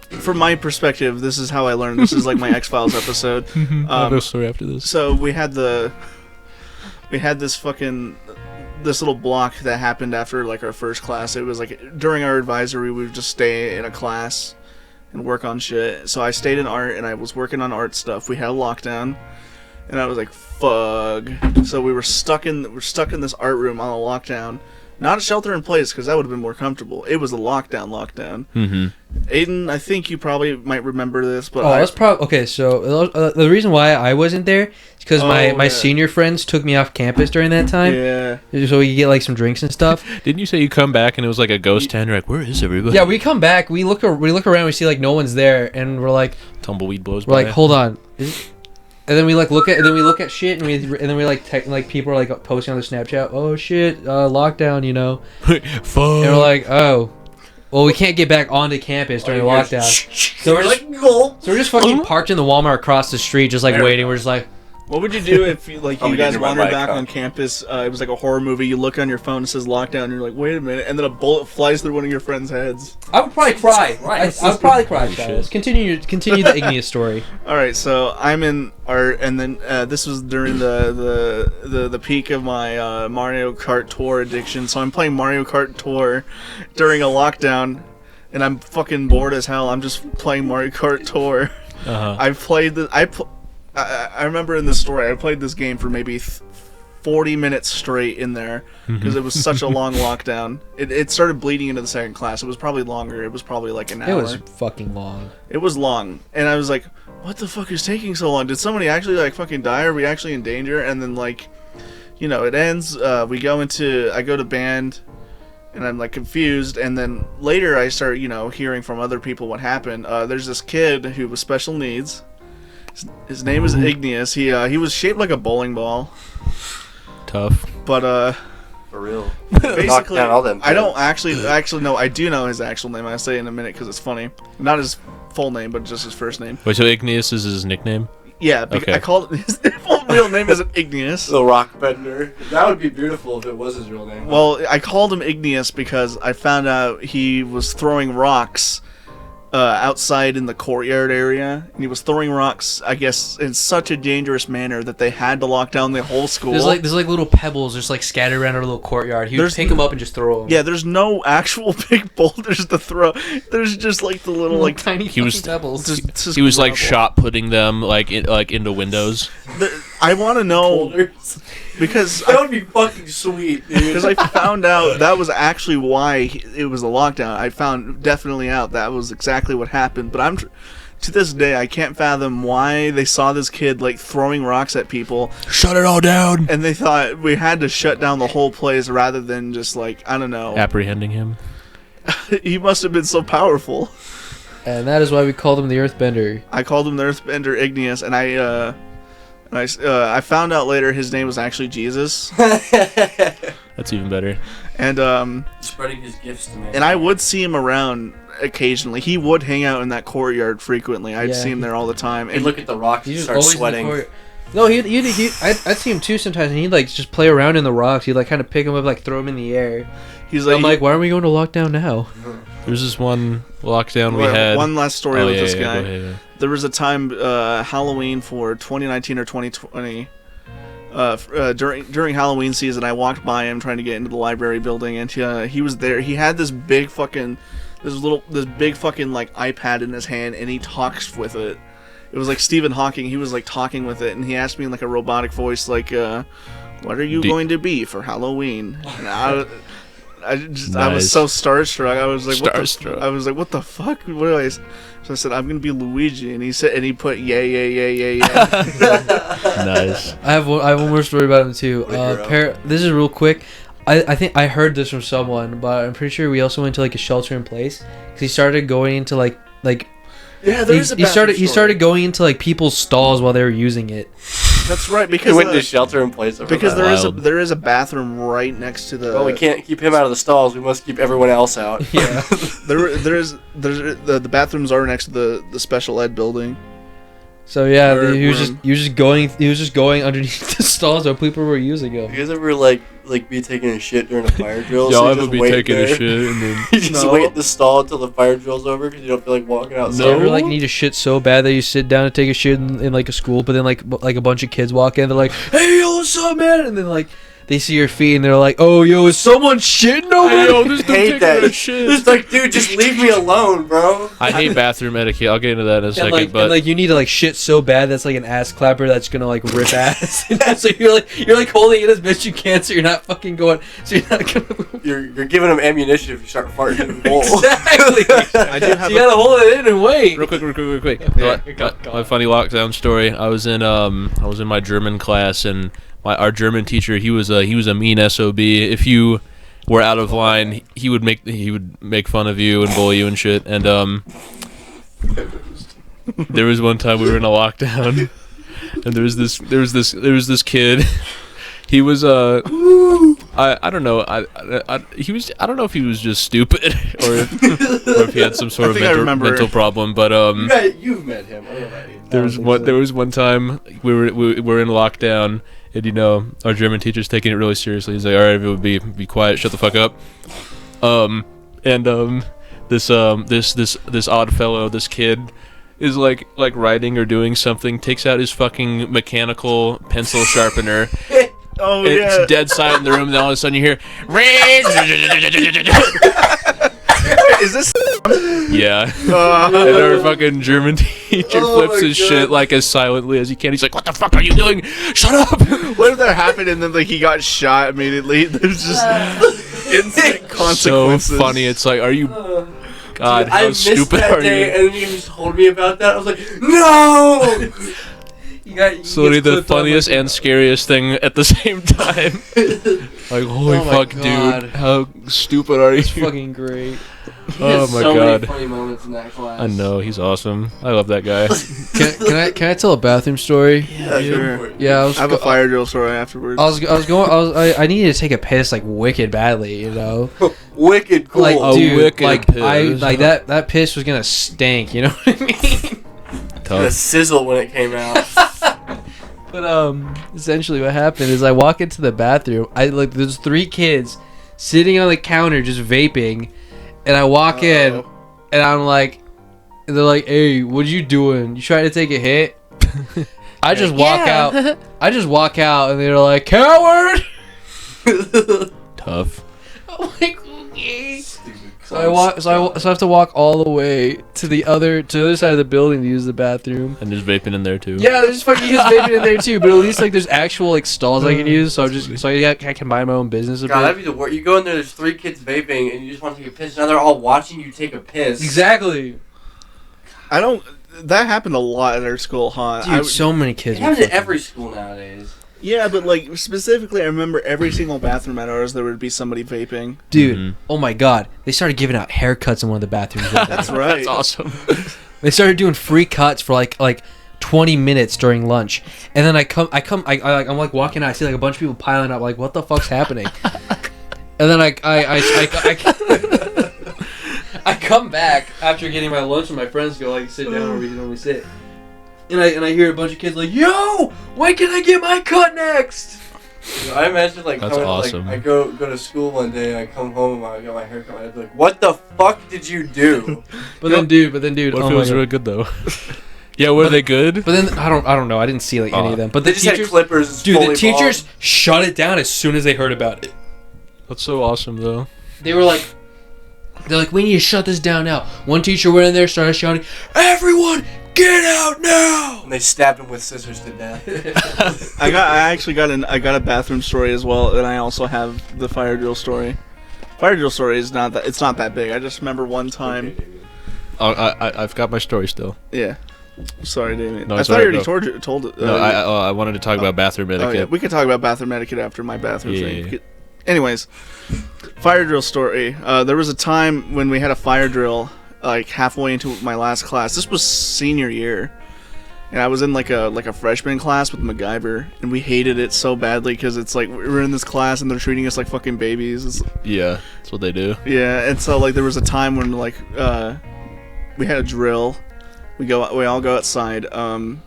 from my perspective, this is how I learned. This is like my X-Files episode. I'll go story after this. So we had this fucking little block that happened after like our first class. It was like during our advisory, we would just stay in a class and work on shit. So I stayed in art and I was working on art stuff. We had a lockdown, and I was like, "Fuck!" So we're stuck in this art room on a lockdown. Not a shelter in place, because that would have been more comfortable. It was a lockdown. Mm-hmm. Aiden, I think you probably might remember this, but that's probably okay. So the reason why I wasn't there is because my yeah. senior friends took me off campus during that time, yeah. so we could get like some drinks and stuff. Didn't you say you come back and it was like a ghost town? You're like, where is everybody? Yeah, we come back, we look around, we see like no one's there, and we're like, Tumbleweed blows we're by. like, hold on. And then we like look at shit, and then we like people are like posting on their Snapchat. Oh shit, lockdown, you know. Fuck. And we're like, oh, well, we can't get back onto campus during the lockdown. So we're just go. so we're just fucking parked in the Walmart across the street, just like waiting. We're just like, What would you do if you, like, I'm you gonna guys get my wandered mic back up. on campus? It was like a horror movie. You look on your phone, it says lockdown, and you're like, wait a minute, and then a bullet flies through one of your friends' heads. I would probably cry. Christ. I would probably cry. Holy Guys. shit. Continue the igneous story. All right, so I'm in art, and then this was during the peak of my Mario Kart Tour addiction. So I'm playing Mario Kart Tour during a lockdown, and I'm fucking bored as hell. I'm just playing Mario Kart Tour. Uh-huh. I played the I remember in the story I played this game for maybe 40 minutes straight in there because it was such a long lockdown. It started bleeding into the second class. It was probably longer. It was probably like an hour. It was fucking long. It was long, and I was like, "What the fuck is taking so long? Did somebody actually like fucking die? Are we actually in danger?" And then like, you know, it ends. I go to band, and I'm like confused. And then later I start, you know, hearing from other people what happened. There's this kid who was special needs. His name is Igneous. He was shaped like a bowling ball, Tough. but For real. basically, down all them I don't kids. actually know. I do know his actual name. I'll say it in a minute because it's funny. Not his full name, but just his first name. Wait, so Igneous is his nickname? Yeah, Okay. I called his full real name isn't Igneous. The rock bender. That would be beautiful if it was his real name. Well, I called him Igneous because I found out he was throwing rocks outside in the courtyard area, and he was throwing rocks, I guess, in such a dangerous manner that they had to lock down the whole school. There's like little pebbles just like scattered around our little courtyard. He would There's pick them up and just throw them. Yeah, there's no actual big boulders to throw. There's just like the little like tiny He was- fucking pebbles. just He was like gravel. shot putting them like into windows. I want to know Boulders. because That would be fucking sweet, dude. because I found out that was actually why it was a lockdown. I found definitely out that was exactly what happened. But to this day, I can't fathom why they saw this kid like throwing rocks at people, Shut it all down. and they thought we had to shut down the whole place rather than just like I don't know. Apprehending him. He must have been so powerful. And that is why we called him the Earthbender. I called him the Earthbender Igneous, and I found out later his name was actually Jesus, That's even better. and Spreading his gifts to man. and I would see him around occasionally. He would hang out in that courtyard frequently. I'd Yeah, see him there all the time. He'd And look at the rocks and He's start always in the sweating. courtyard. No, I'd see him too sometimes, and he'd like just play around in the rocks. He'd like kind of pick them up, like throw them in the air. he's So like, I'm like, why aren't we going to lockdown now? There's this one lockdown we Well, had. one last story Oh, with yeah, this yeah, guy. go ahead, yeah. There was a time Halloween for 2019 or 2020. During Halloween season, I walked by him trying to get into the library building, and he was there. He had this big fucking like iPad in his hand, and he talks with it. It was like Stephen Hawking. He was like talking with it, and he asked me in like a robotic voice, like, "What are you going to be for Halloween?" And I was Nice. so starstruck. I was like, Starstruck. I was like, what the fuck? What do I? So I said, I'm gonna be Luigi, and he put yeah. Nice. I have one more story about him too. Hero. This is real quick. I think I heard this from someone, but I'm pretty sure we also went to like a shelter in place because he started going into like Yeah, he started going into like people's stalls while they were using it. That's right, He because went to shelter in place. because Wild. there is a bathroom right next to the. Well, we can't keep him out of the stalls. We must keep everyone else out. Yeah. The bathrooms are next to the special ed building. So yeah, Or he was room. just going underneath the stalls while people were using them. You guys ever like be taking a shit during a fire drill? Y'all you ever just be wait taking there? a shit and then You just No. wait in the stall until the fire drill's over because you don't feel like walking outside. You ever like need a shit so bad that you sit down to take a shit in like a school, but then like a bunch of kids walk in, they're like, "Hey, yo, what's up, man?" And then like they see your feet and they're like, "Oh, yo, is someone shitting over I there?" this dude hate taking that. a shit. It's like, dude, just leave me alone, bro. I hate bathroom etiquette. I'll get into that in a And second, like, but and like you need to like shit so bad that's like an ass clapper that's gonna like rip ass. So you're like holding it as best you can, so you're not fucking going. So you're not gonna. You're giving them ammunition if you start farting in the bowl. Exactly. I do have So you gotta hold it in and wait. real quick. Yeah. My funny lockdown story. I was in my German class, and our German teacher, he was a mean SOB. If you were out of line, he would make fun of you and bully you and shit. And there was one time we were in a lockdown, and there was this kid. He was I don't know I don't know if he was just stupid or if he had some sort of mental problem, but You've met him. I don't know you. there was one time we were in lockdown, and you know our German teacher's taking it really seriously. He's like, all right, everyone be quiet, shut the fuck up. This odd fellow, this kid, is like writing or doing something, takes out his fucking mechanical pencil sharpener. Oh It's dead silent in the room, and then all of a sudden you hear Is this? yeah. And our fucking German teacher flips his shit like as silently as he can. He's like, what the fuck are you doing? Shut up. What if that happened and then like he got shot immediately? There's just instant So consequences. funny. It's like, are you God, Dude, I how missed stupid that are day, you? and then you just told me about that. I was like, no! It's literally the funniest and scariest thing at the same time. Like, holy Oh my fuck, God. dude. How stupid are you? It's fucking great. Oh my so God. many funny moments in that class. I know, he's awesome. I love that guy. Can I tell a bathroom story? Yeah, Sure. go for it. Yeah, I have a fire drill story afterwards. I needed to take a piss like wicked badly, you know. Wicked cool. Like, A dude, wicked like piss. that piss was gonna stink, you know what I mean? the Tough. sizzle when it came out. But essentially what happened is I walk into the bathroom. There's 3 kids sitting on the counter just vaping, and I walk in, and I'm like, they're like, "Hey, what you doing? You trying to take a hit?" I just walk out. I just walk out, and they're like, "Coward!" Tough. I'm like, okay. So I have to walk all the way to the other side of the building to use the bathroom. And there's vaping in there too. Yeah, there's fucking kids vaping in there too, but at least like there's actual like stalls I can use, so I can buy my own business a God, that'd bit. be the worst. You go in there's 3 kids vaping, and you just want to take a piss. Now they're all watching you take a piss. Exactly, I don't. That happened a lot at our school, huh? dude. So many kids. It were happens at fucking- every school nowadays. Yeah, but like specifically, I remember every single bathroom at ours there would be somebody vaping. Dude, Mhm. oh my god, they started giving out haircuts in one of the bathrooms. That's right. That's awesome. They started doing free cuts for like 20 minutes during lunch, and then I'm like walking out, I see like a bunch of people piling up, like what the fuck's happening? And then I come back after getting my lunch, and my friends go like sit down where we normally sit, and I hear a bunch of kids like, "Yo, when can I get my cut next?" I imagine like That's coming, awesome. like I go to school one day, I come home and I got my hair cut, and I'd be like, "What the fuck did you do?" But then, dude, What oh if it my was God. really good though? Yeah, were they good? But then I don't know. I didn't see like any of them. But They the just had teachers, clippers. dude, fully the teachers shut it down as soon as they heard about it. That's so awesome though. They're like, we need to shut this down now. One teacher went in there, started shouting, "Everyone, get out now!" and they stabbed him with scissors to death. I actually got a bathroom story as well, and I also have the fire drill story. Fire drill story is not that big. I just remember one time. I've got my story still. Yeah. Sorry, Damien. No, I it's thought you alright, already told it. No, I wanted to talk about bathroom Oh, etiquette. yeah. We could talk about bathroom etiquette after my bathroom Yeah, thing. yeah. Anyways, fire drill story. There was a time when we had a fire drill, like halfway into my last class. This was senior year, and I was in like a freshman class with MacGyver, and we hated it so badly because it's like we're in this class and they're treating us like fucking babies. Yeah, that's what they do. Yeah, and so like there was a time when like we had a drill. We all go outside. You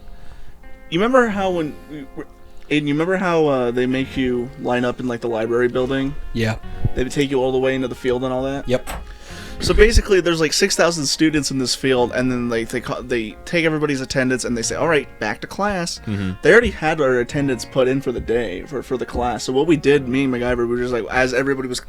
remember how when Aiden, you remember how they make you line up in like the library building? Yeah. They would take you all the way into the field and all that. Yep. So basically, there's like 6,000 students in this field, and then like they take everybody's attendance and they say, "All right, back to class." They already had our attendance put in for the day for the class. So what we did, me and MacGyver, we were just like, as everybody was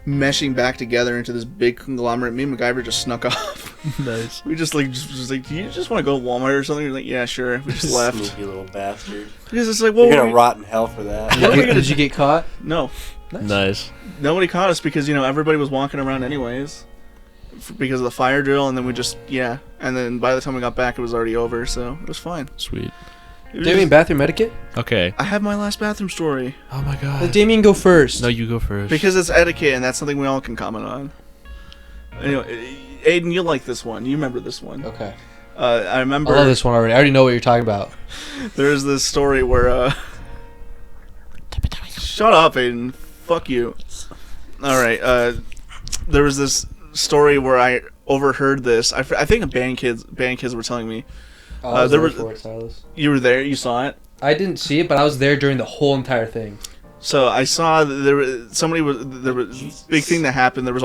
meshing back together into this big conglomerate, me and MacGyver just snuck off. Nice. We just like do you just want to go to Walmart or something? We're like, yeah, sure. We just left. Sneaky little bastard. Because it's like, well, You're gonna rot in hell for that. Did you get caught? no, Nice. nobody caught us because everybody was walking around anyways, because of the fire drill, and then we just and then by the time we got back, it was already over, so it was fine. Sweet. It was Damien, just- bathroom etiquette? Okay. I have my last bathroom story Oh my Let god. Damien go first. No, you go first. because it's etiquette, and that's something we all can comment on. Anyway, Aiden, you'll like this one. You remember this one? Okay. I remember. I love this one already. I already know what you're talking about. There's this story where shut up, Aiden. Fuck you. All right. There was this story where I overheard this. I think band kids were telling me. There was- You were there. You saw it. I didn't see it, but I was there during the whole entire thing. So I saw that there was big thing that happened. There was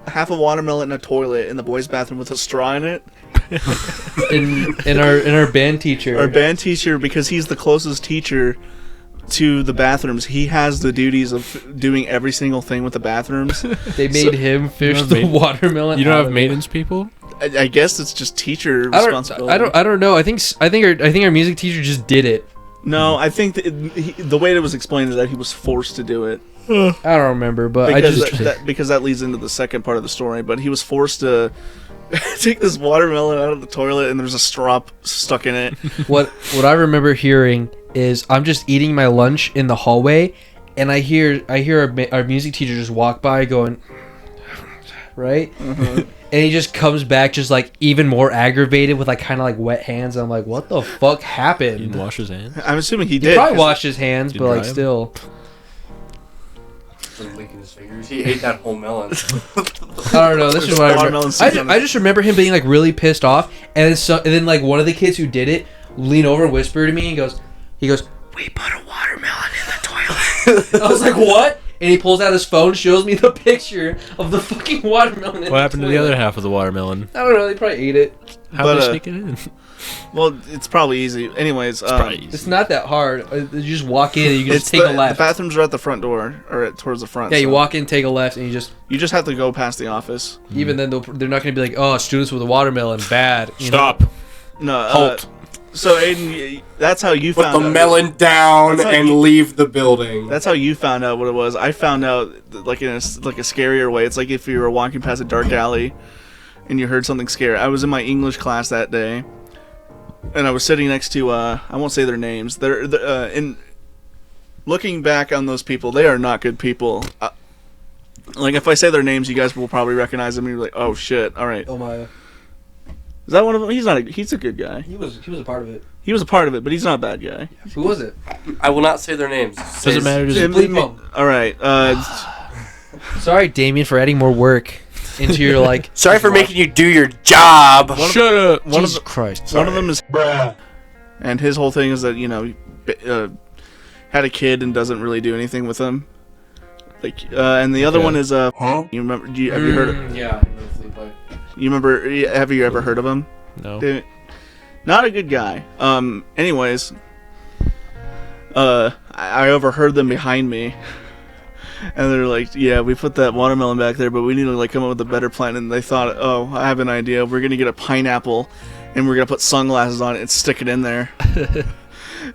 half a watermelon in a toilet in the boys' bathroom with a straw in it. In our band teacher. Our band teacher, because he's the closest teacher to the bathrooms, he has the duties of doing every single thing with the bathrings. They made him fish have the maid- watermelon. You don't out have of it. maintenance people? I guess it's just teacher I responsibility. don't know. I think our music teacher just did it. No, I think the way it was explained is that he was forced to do it. I don't remember, but Because I just because that leads into the second part of the story. But he was forced to take this watermelon out of the toilet, and there's a straw stuck in it. what I remember hearing is I'm just eating my lunch in the hallway, and I hear our music teacher just walk by going, right, and he just comes back just like even more aggravated with like kind of like wet hands. I'm like, what the fuck He happened? didn't wash his hands? I'm assuming he He did. probably 'cause washed his hands, Did but like dry 'em? still. Licking his fingers. He ate that whole melon. I don't know. This is what I remember. Watermelon seeds on I it. just remember him being like really pissed off, and then like one of the kids who did it leaned over and whispered to me. He goes, "We put a watermelon in the toilet." I was like, "What?" And he pulls out his phone, shows me the picture of the fucking watermelon. In What happened to the toilet. other half of the watermelon? I don't know. They probably ate it. How But, did they sneak it in? Well, it's probably easy. Anyways, Probably easy. It's not that hard. You just walk in and you can just it's take a left. The bathrooms are at the front door or towards the front. Yeah, you so walk in, take a left, and you just. You just have to go past the office. Even then, they're not going to be like, "Oh, students with a watermelon, bad." you know? Stop. No, Halt. So Aiden, that's how you Put found the out. melon down That's how and you- leave the building. That's how you found out what it was. I found out like in a scarier way. It's like if you were walking past a dark alley and you heard something scary. I was in my English class that day, and I was sitting next to I won't say their names. They're in looking back on those people, they are not good people. Like if I say their names, you guys will probably recognize them. And you're like, oh shit, all right. Oh my! Is that one of them? He's not. He's a good guy. He was a part of it. He was a part of it, but he's not a bad guy. Who was it? I will not say their names. Doesn't matter. Just bleep them. All right. Sorry, Damien, for adding more work into your like. Sorry for making you do your job. shut up. One of Jesus the- Christ! One of them is and his whole thing is that had a kid and doesn't really do anything with him. Like, and the other Okay. one is You remember? Have you heard? Yeah. You remember? Have you ever heard of him? No. Not a good guy. Anyways, I overheard them behind me, and they're like, "Yeah, we put that watermelon back there, but we need to like come up with a better plan." And they thought, "Oh, I have an idea. We're gonna get a pineapple, and we're gonna put sunglasses on it and stick it in there."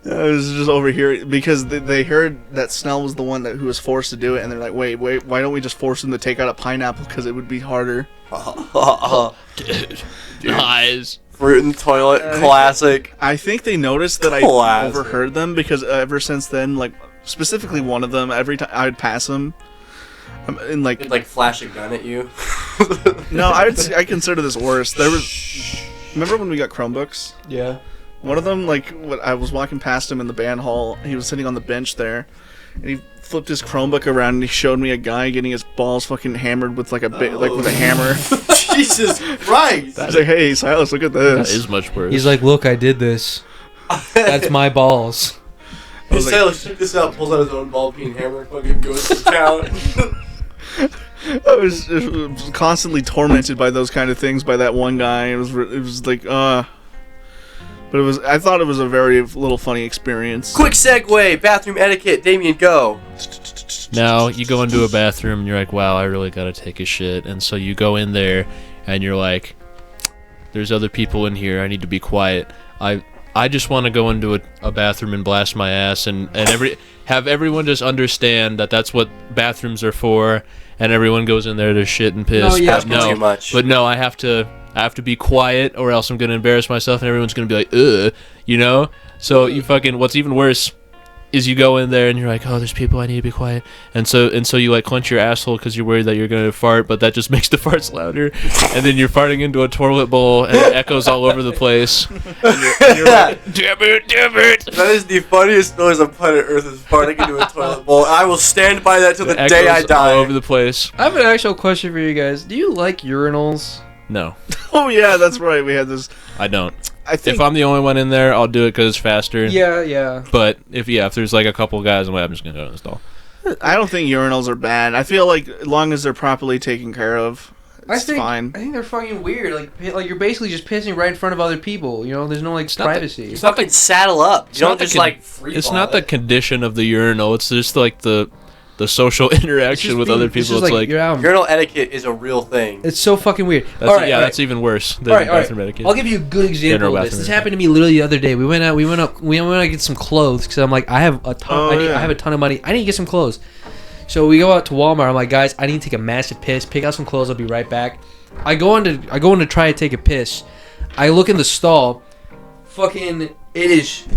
I was just over here because they heard that Snell was the one who was forced to do it, and they're like, wait, why don't we just force him to take out a pineapple because it would be harder? Dude. Lies. Fruit in the toilet, classic. I think they noticed that I Classic. overheard them because ever since then, like specifically one of them, every time I'd pass him, and like They'd like flash a gun at you. no, I consider this worse. There was remember when we got Chromebooks? Yeah. One of them, like, I was walking past him in the band hall. He was sitting on the bench there, and he flipped his Chromebook around and he showed me a guy getting his balls fucking hammered with like like with a hammer. Jesus Christ! I was like, "Hey, Silas, look at That this." is much worse. He's like, "Look, I did this. That's my balls." I was like- Sailor, check this out. Pulls out his own ball peen hammer, fucking goes to town. I was constantly tormented by those kind of things by that one guy. It was like, but I thought it was a very little funny experience. Quick segue, bathroom etiquette. Damien, go. Now you go into a bathroom and you're like, wow, I really gotta take a shit, and so you go in there and you're like, there's other people in here, I need to be quiet. I just want to go into a bathroom and blast my ass and have everyone just understand that that's what bathrooms are for, and everyone goes in there to shit and piss. No, yeah. Asking too much. But no, I have to be quiet, or else I'm gonna embarrass myself, and everyone's gonna be like, ugh, you know. So you fucking, what's even worse is you go in there and you're like, oh, there's people, I need to be quiet, and so you like clench your asshole because you're worried that you're gonna fart, but that just makes the farts louder, and then you're farting into a toilet bowl and it echoes all over the place. And you're like, damn it. That is the funniest noise on planet Earth, is farting into a toilet bowl. I will stand by that till the day I Echoes die. all over the place. I have an actual question for you guys. Do you like urinals? No, Oh yeah, that's right. We had this. I don't. I think If I'm the only one in there, I'll do it because it's faster. Yeah. But if there's like a couple guys, I'm just gonna go in the stall. I don't think urinals are bad. I feel like as long as they're properly taken care of, it's fine. I think they're fucking weird. Like you're basically just pissing right in front of other people. You know, there's no like not the- privacy. You fucking saddle up. You don't not the just con- like free It's fall not the it. condition of the urinal. It's just like the social interaction with other people. It's like you're out. Urinal etiquette is a real thing. It's so fucking weird. that's even worse than bathroom etiquette. I'll give you a good example General of this. bathroom This etiquette. happened to me literally the other day. We went to get some clothes because I'm like, I have a ton. Oh, yeah. I have a ton of money. I need to get some clothes. So we go out to Walmart. I'm like, guys, I need to take a massive piss. Pick out some clothes. I'll be right back. I go in to try to take a piss. I look in the stall. Fucking, it is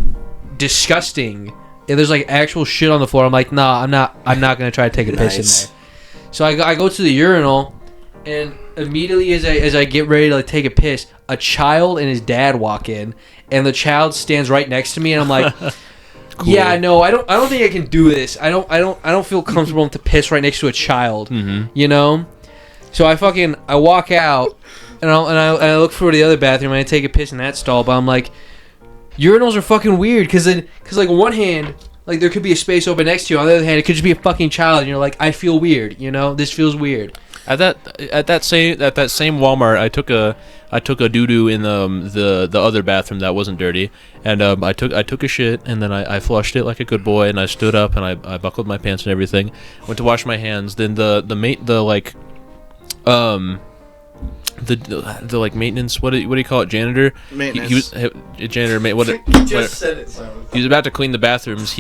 disgusting. And there's like actual shit on the floor. I'm like, nah, I'm not gonna try to take a piss Nice. in there. So I go to the urinal, and immediately as I get ready to like take a piss, a child and his dad walk in, and the child stands right next to me, and I'm like, yeah, no, I don't think I can do this. I don't feel comfortable to piss right next to a child. Mhm. You know, so I walk out, and I look for the other bathroom, and I take a piss in that stall, but I'm like, urinals are fucking weird, because like on one hand, like there could be a space open next to you, on the other hand it could just be a fucking child, and you're like, I feel weird, you know, this feels weird. At that same Walmart, I took a doo doo in the other bathroom that wasn't dirty, and I took a shit, and then I flushed it like a good boy, and I stood up and I buckled my pants and everything, went to wash my hands. Then the like maintenance, what do you call it, janitor? Maintenance. He was janitor. You just said it, Simon. He was about to clean the bathrooms.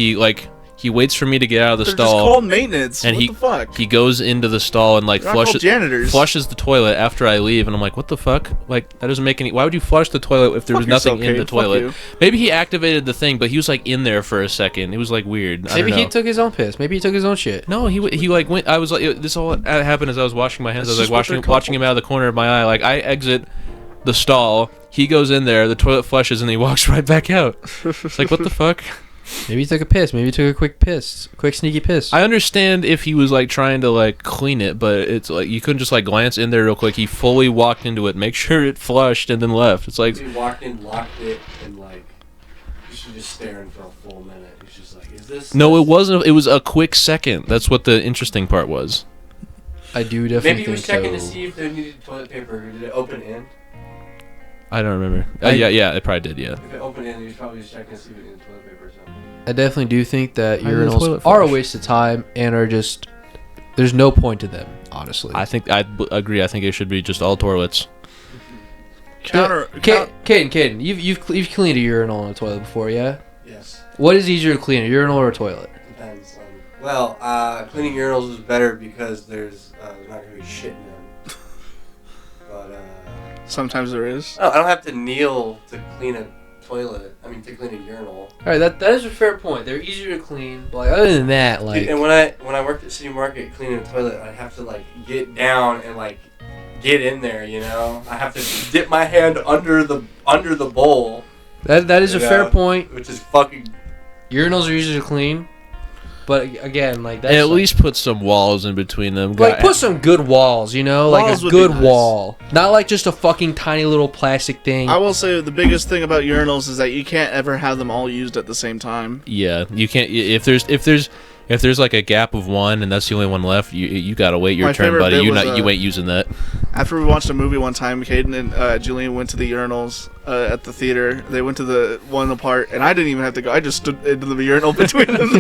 He waits for me to get out of the They're stall. just called maintenance. And what the fuck? He goes into the stall and like They're not called janitors. flushes the toilet after I leave, and I'm like, what the fuck? Like, that doesn't make any. Why would you flush the toilet if there was Fuck nothing yourself, in the Kate. Fuck toilet? you. Maybe he activated the thing, but he was like in there for a second. It was like weird. I Maybe don't he know. took his own piss. Maybe he took his own shit. No, he like went. I was like, this all happened as I was washing my hands. That's I was like just what they're watching him out of the corner of my eye. Like, I exit the stall. He goes in there. The toilet flushes, and he walks right back out. It's like, what the fuck? Maybe he took a piss. Maybe he took a quick sneaky piss. I understand if he was like trying to like clean it, but it's like you couldn't just like glance in there real quick. He fully walked into it, make sure it flushed, and then left. It's like, He walked in, locked it, and like, you should just staring for a full minute. He's just like, is this? no, it wasn't. It was a quick second. That's what the interesting part was. I do definitely Maybe he was think checking so. to see if they needed toilet paper. Did it open in? I don't remember. I- Yeah, it probably did. Yeah. If it opened in, he was probably just checking to see if it needed toilet paper or something. I definitely do think that I did the toilet urinals are a flush. waste of time and are just. There's no point to them, honestly. I think I agree. I think it should be just all toilets. Caden, you've cleaned a urinal and a toilet before, yeah? Yes. What is easier to clean, a urinal or a toilet? Depends on. Well, cleaning urinals is better because there's not gonna be shit in them. But Sometimes there is. I don't have to kneel to clean a toilet. I mean, to clean a urinal. All right, that is a fair point. They're easier to clean, but like, other than that, like, And when I worked at City Market cleaning a toilet, I'd have to like get down and like get in there. You know, I have to dip my hand under the bowl, that is a Yeah. fair point. which is fucking. Urinals are easier to clean, but again, like that's At like, least put some walls in between them. like put some good walls, you know, like Walls a would be good nice. wall, not like just a fucking tiny little plastic thing. I will say the biggest thing about urinals is that you can't ever have them all used at the same time. Yeah, you can't. if there's like a gap of one and that's the only one left, you gotta wait your My turn, favorite buddy. bit You was, not you ain't using that. After we watched a movie one time, Caden and Julian went to the urinals at the theater. They went to the one apart, and I didn't even have to go. I just stood into the urinal between them.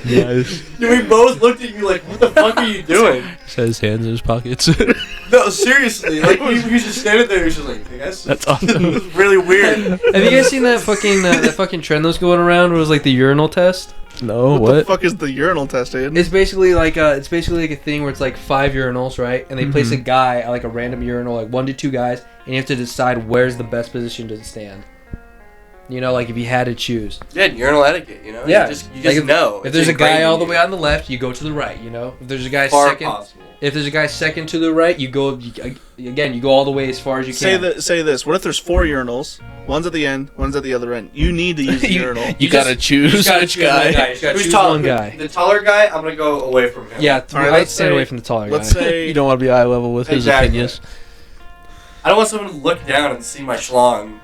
Nice. Dude, we both looked at you like, what the fuck are you doing? Just had his hands in his pockets. No, seriously. Like, he was just standing there. He was just like, hey guys. That's awesome. It was really weird. Have you guys seen that fucking trend that was going around? Where it was like the urinal test. No, What the fuck is the urinal test, Aiden? It's basically like a thing where it's like 5 urinals, right? And they place a guy at like a random urinal, like 1 to 2 guys, and you have to decide where's the best position to stand. You know, like if you had to choose. Yeah, urinal etiquette, you know? Yeah. You just Like know. If It's there's a guy ingrained all in the you. way on the left, you go to the right. You know, if there's a guy Far second, possible. if there's a guy second to the right, you go again. You go all the way as far as you can. Say this. What if there's 4 urinals? One's at the end, one's at the other end. You need to use the urinal. You gotta choose You just gotta which choose one guy. guy. You just gotta Who's choose taller? one guy. The taller guy, I'm gonna go away from him. Yeah, All right, I'd let's stand say- away from the taller guy. Let's say You don't want to be eye level with his Exactly. opinions. I don't want someone to look down and see my schlong.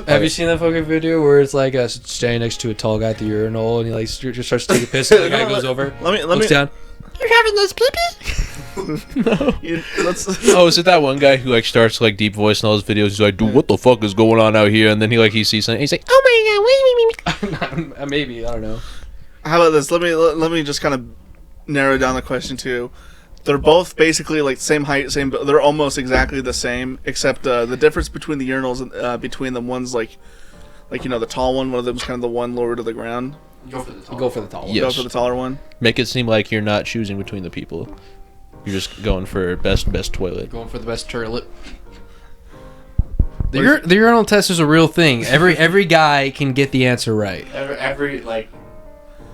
Have you seen that fucking video where it's like standing next to a tall guy at the urinal and he like just starts to take a piss and the guy goes over, Let me. looks down. Let's. Oh, is it that one guy who like starts like deep voice in all his videos? He's like, "Dude, what the fuck is going on out here?" And then he sees something. He's like, "Oh my god, Maybe, I don't know. How about this? Let me just kind of narrow down the question too. They're both basically like same height, same. They're almost exactly the same, except the difference between the urinals between them. One's like you know the tall one. One of them's kind of the one lower to the ground. Go for the taller. Go for the tall one. Yeah. Go Yes. for the taller one. Make it seem like you're not choosing between the people. You're just going for best toilet." Going for the best turlet. The urinal test is a real thing. Every guy can get the answer right. Every like,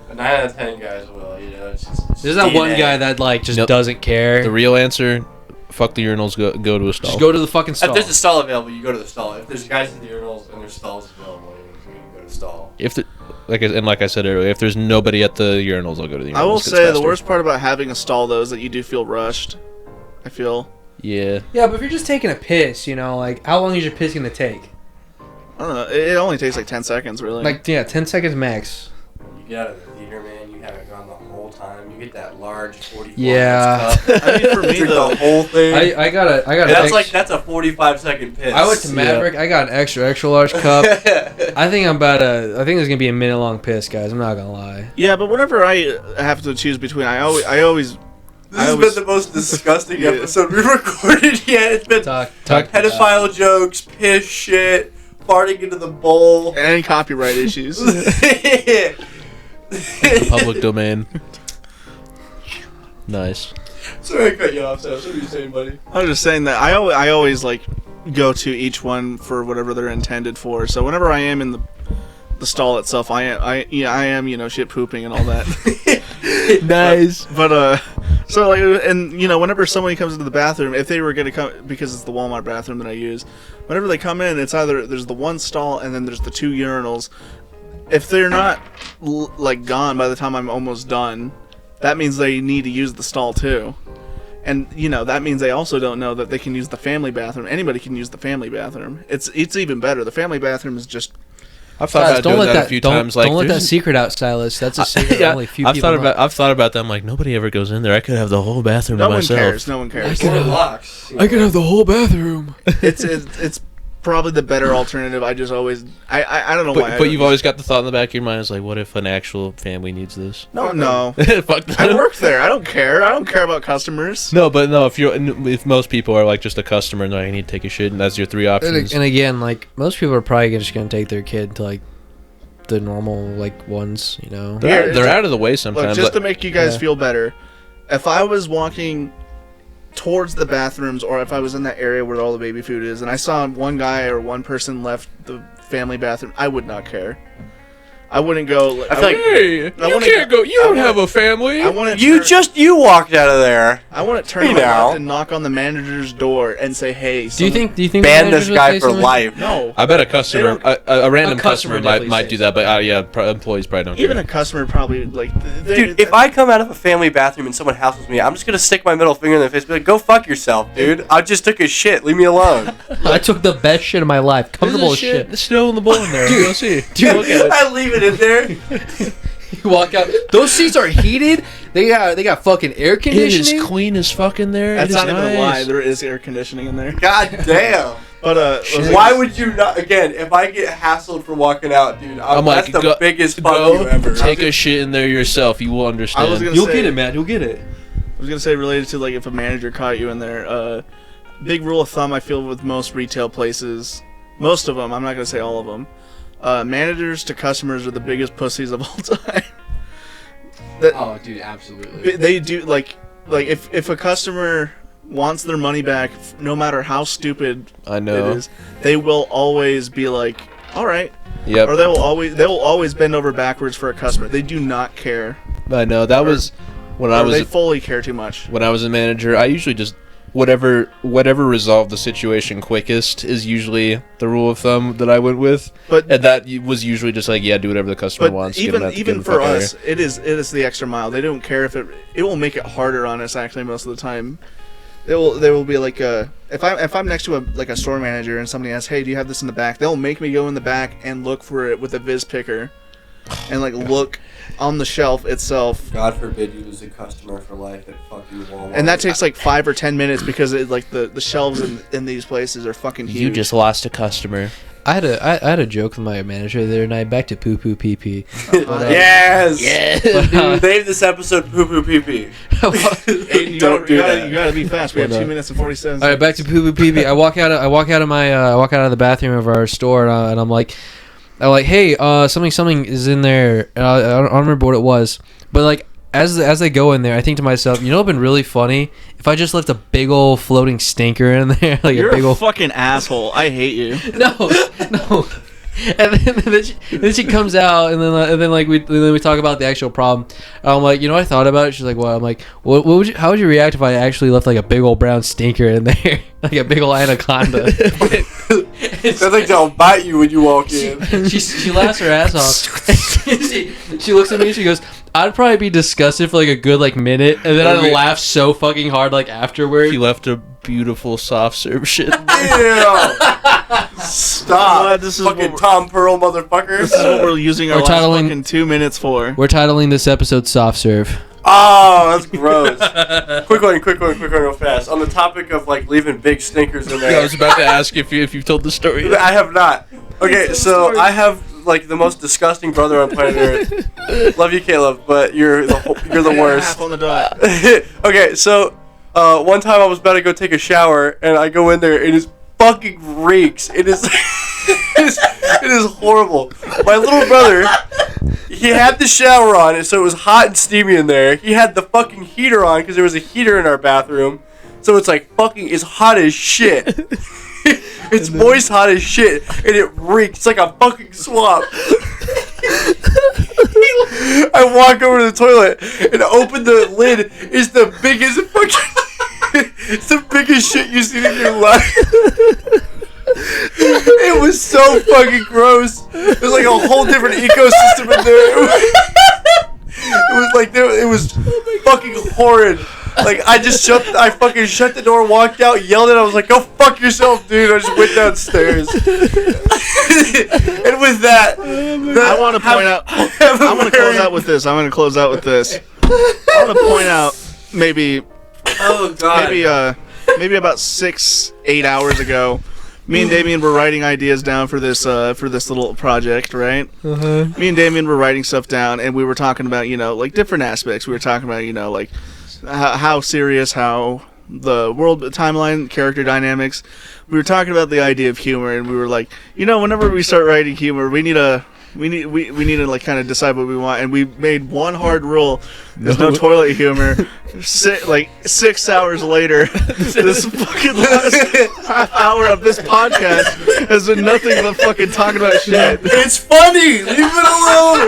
a 9 out of 10 guys will, you know. It's There's that one DNA. guy that like just Nope. doesn't care. The real answer: fuck the urinals. Go to a stall. Just go to the fucking If stall. there's a stall available, you go to the stall. If there's guys in the urinals and there's stalls available, you go to the stall. If the, like I said earlier, if there's nobody at the urinals, I'll go to the urinals. I will 'cause it's say the faster. worst part about having a stall though is that you do feel rushed. I feel. Yeah. Yeah, but if you're just taking a piss, you know, like how long is your piss gonna take? I don't know. It only takes like 10 seconds, really. Like 10 seconds max. You get out of the theater, man. You haven't gone the whole time. You get that large 44 Yeah. ounce cup. I mean, for me Drink though, the whole thing. I got a And that's a 45-second piss. I went to Maverick. I got an extra large cup. I think there's gonna be a minute long piss, guys. I'm not gonna lie. yeah, but whenever I have to choose between, I always. This has been the most disgusting episode we've recorded yet. It's been Talk. pedophile jokes, piss shit, farting into the bowl. And copyright issues. The public domain. Nice. Sorry I cut you off, Seth. What are you saying, buddy? I was just saying that I always like go to each one for whatever they're intended for. So whenever I am in the stall itself, I am you know shit pooping and all that. Nice. But so like and you know whenever somebody comes into the bathroom, if they were gonna come because it's the Walmart bathroom that I use, whenever they come in, it's either there's the one stall and then there's the 2 urinals. If they're not like gone by the time I'm almost done, that means they need to use the stall too. And you know that means they also don't know that they can use the family bathroom. Anybody can use the family bathroom. It's even better. The family bathroom is just I've thought about doing that a few times. Like, don't let that there's- secret out, Silas. That's a secret yeah, only a few I've people know. I've thought about that. I'm like, nobody ever goes in there. I could have the whole bathroom no to one myself. cares. No one cares. Or locks. I could have the whole bathroom. It's probably the better alternative. I just always I don't know why. But you've always got the thought in the back of your mind is like, what if an actual family needs this? no. Fuck that. I work there. I don't care. I don't care about customers. No, but no. If most people are like just a customer and like, I need to take a shit, and that's your 3 options. And again, like most people are probably just gonna take their kid to like the normal like ones, you know. they're out of the way Look, sometimes. just to make you guys Yeah. feel better, if I was walking towards the bathrooms or if I was in that area where all the baby food is and I saw one guy or one person left the family bathroom, I would not care. I wouldn't go. I feel like Hey, you wanna can't go. You I don't wanna- have a family. I want you walked out of there. I want to turn Hey my now. left and knock on the manager's door and say, "Hey." Do you think Ban managers this would guy say for something? life. No. I bet a customer, a random A customer, customer definitely might say do that, but yeah, employees probably don't. Even care. a customer probably like. Dude, if I come out of a family bathroom and someone hassles me, I'm just gonna stick my middle finger in their face and be like, go fuck yourself, dude. I just took a shit. Leave me alone. I took the best shit of my life. There's Comfortable a as shit. There's snow in the bowl in there. Go see. Dude, Look at it. I leave it in there. You walk out. Those seats are heated. They got fucking air It conditioning. is clean as fuck in there. That's It is not even a lie. nice. There is air conditioning in there. God damn. But Why would you not? Again, if I get hassled for walking out, dude, I'm that's like, the biggest fuck Go you ever. take a shit in there yourself. You will understand. gonna You'll say- get it, man. You'll get it. I was gonna say related to like if a manager caught you in there. Big rule of thumb I feel with most retail places, most of them. I'm not gonna say all of them. Managers to customers are the biggest pussies of all time. Oh, dude, absolutely. They do like if a customer wants their money back, no matter how stupid I it know. is, they will always be like, all right, Yep. or they will always bend over backwards for a customer. They do not care. I know. That was when I Or was they fully care too much. when I was a manager. I usually just whatever resolved the situation quickest is usually the rule of thumb that I went with. But And that was usually just like, yeah, do whatever the customer But wants. get 'em out even the for fuck out of us, here. it is the extra mile. They don't care if it will make it harder on us. Actually, most of the time, they will be like if I'm next to a store manager and somebody asks, hey, do you have this in the back? They'll make me go in the back and look for it with a viz picker, and like look on the shelf itself. God forbid you lose a customer for life at fucking Walmart. And that takes like 5 or 10 minutes because like the shelves in these places are fucking huge. You just lost a customer. I had a joke with my manager the other night. Back to poo poo pee pee. Yes. Yeah. Name this episode "Poo Poo Pee Pee." Hey, you Don't do that. You gotta be fast. We have 2 minutes and 47 seconds. All right, back to poo poo pee pee. I walk out of the bathroom of our store, and I'm like, hey, something is in there. And I don't remember what it was, but like as they go in there, I think to myself, you know, it'd been really funny if I just left a big old floating stinker in there, like You're a big old. fucking asshole. I hate you. No. And then she comes out, and then we talk about the actual problem. I'm like, you know what I thought about it? She's like, what? I'm like, how would you react if I actually left like a big old brown stinker in there, like a big old anaconda? That thing that'll bite you when you walk in. she laughs her ass off. she looks at me and she goes, I'd probably be disgusted for like a good like minute, and then I'd laugh so fucking hard like afterward. He left a beautiful soft serve shit. Ew. Stop. Glad this is fucking what Tom Pearl motherfucker. This is what we're using our We're last titling- fucking 2 minutes for. We're titling this episode "Soft Serve." Oh, that's gross. quick one, real fast. On the topic of like leaving big stinkers in there. I was about to ask if you've told the story. I have not. Okay, so I have like the most disgusting brother on planet Earth. Love you, Caleb, but you're the worst. Half on the dot. Okay, so one time I was about to go take a shower, and I go in there, and it fucking reeks. It is, it is horrible. My little brother, he had the shower on, and so it was hot and steamy in there. He had the fucking heater on because there was a heater in our bathroom, so it's like fucking, it's hot as shit. It's moist hot as shit, and it reeks. It's like a fucking swamp. I walk over to the toilet and open the lid. It's the biggest fucking. It's the biggest shit you've seen in your life. It was so fucking gross. There's like a whole different ecosystem in there. It was like it was fucking horrid. Like I fucking shut the door, walked out, yelled at it. I was like, "Go fuck yourself, dude!" I just went downstairs. And with that, I want to point out. I'm going to close out with this. I want to point out maybe Oh god. maybe about 6-8 hours ago, me and Damien were writing ideas down for this little project, right? Me and Damien were writing stuff down, and we were talking about like different aspects. We were talking about like how serious, how the world timeline, character dynamics. We were talking about the idea of humor, and we were like, whenever we start writing humor, we need to like kind of decide what we want, and we made one hard rule: there's no toilet humor. 6 hours later, this fucking last half hour of this podcast has been nothing but fucking talking about shit. It's funny. Leave it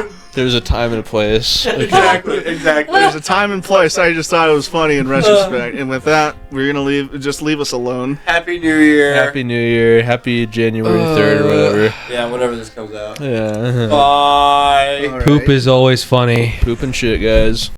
alone. There's a time and a place. Exactly. There's a time and place. I just thought it was funny in retrospect, and with that, we're gonna leave us alone. Happy New Year. Happy New Year. Happy January 3rd or whatever. Yeah, whenever this comes out. Yeah. Bye. All right. Poop is always funny. Poop and shit, guys.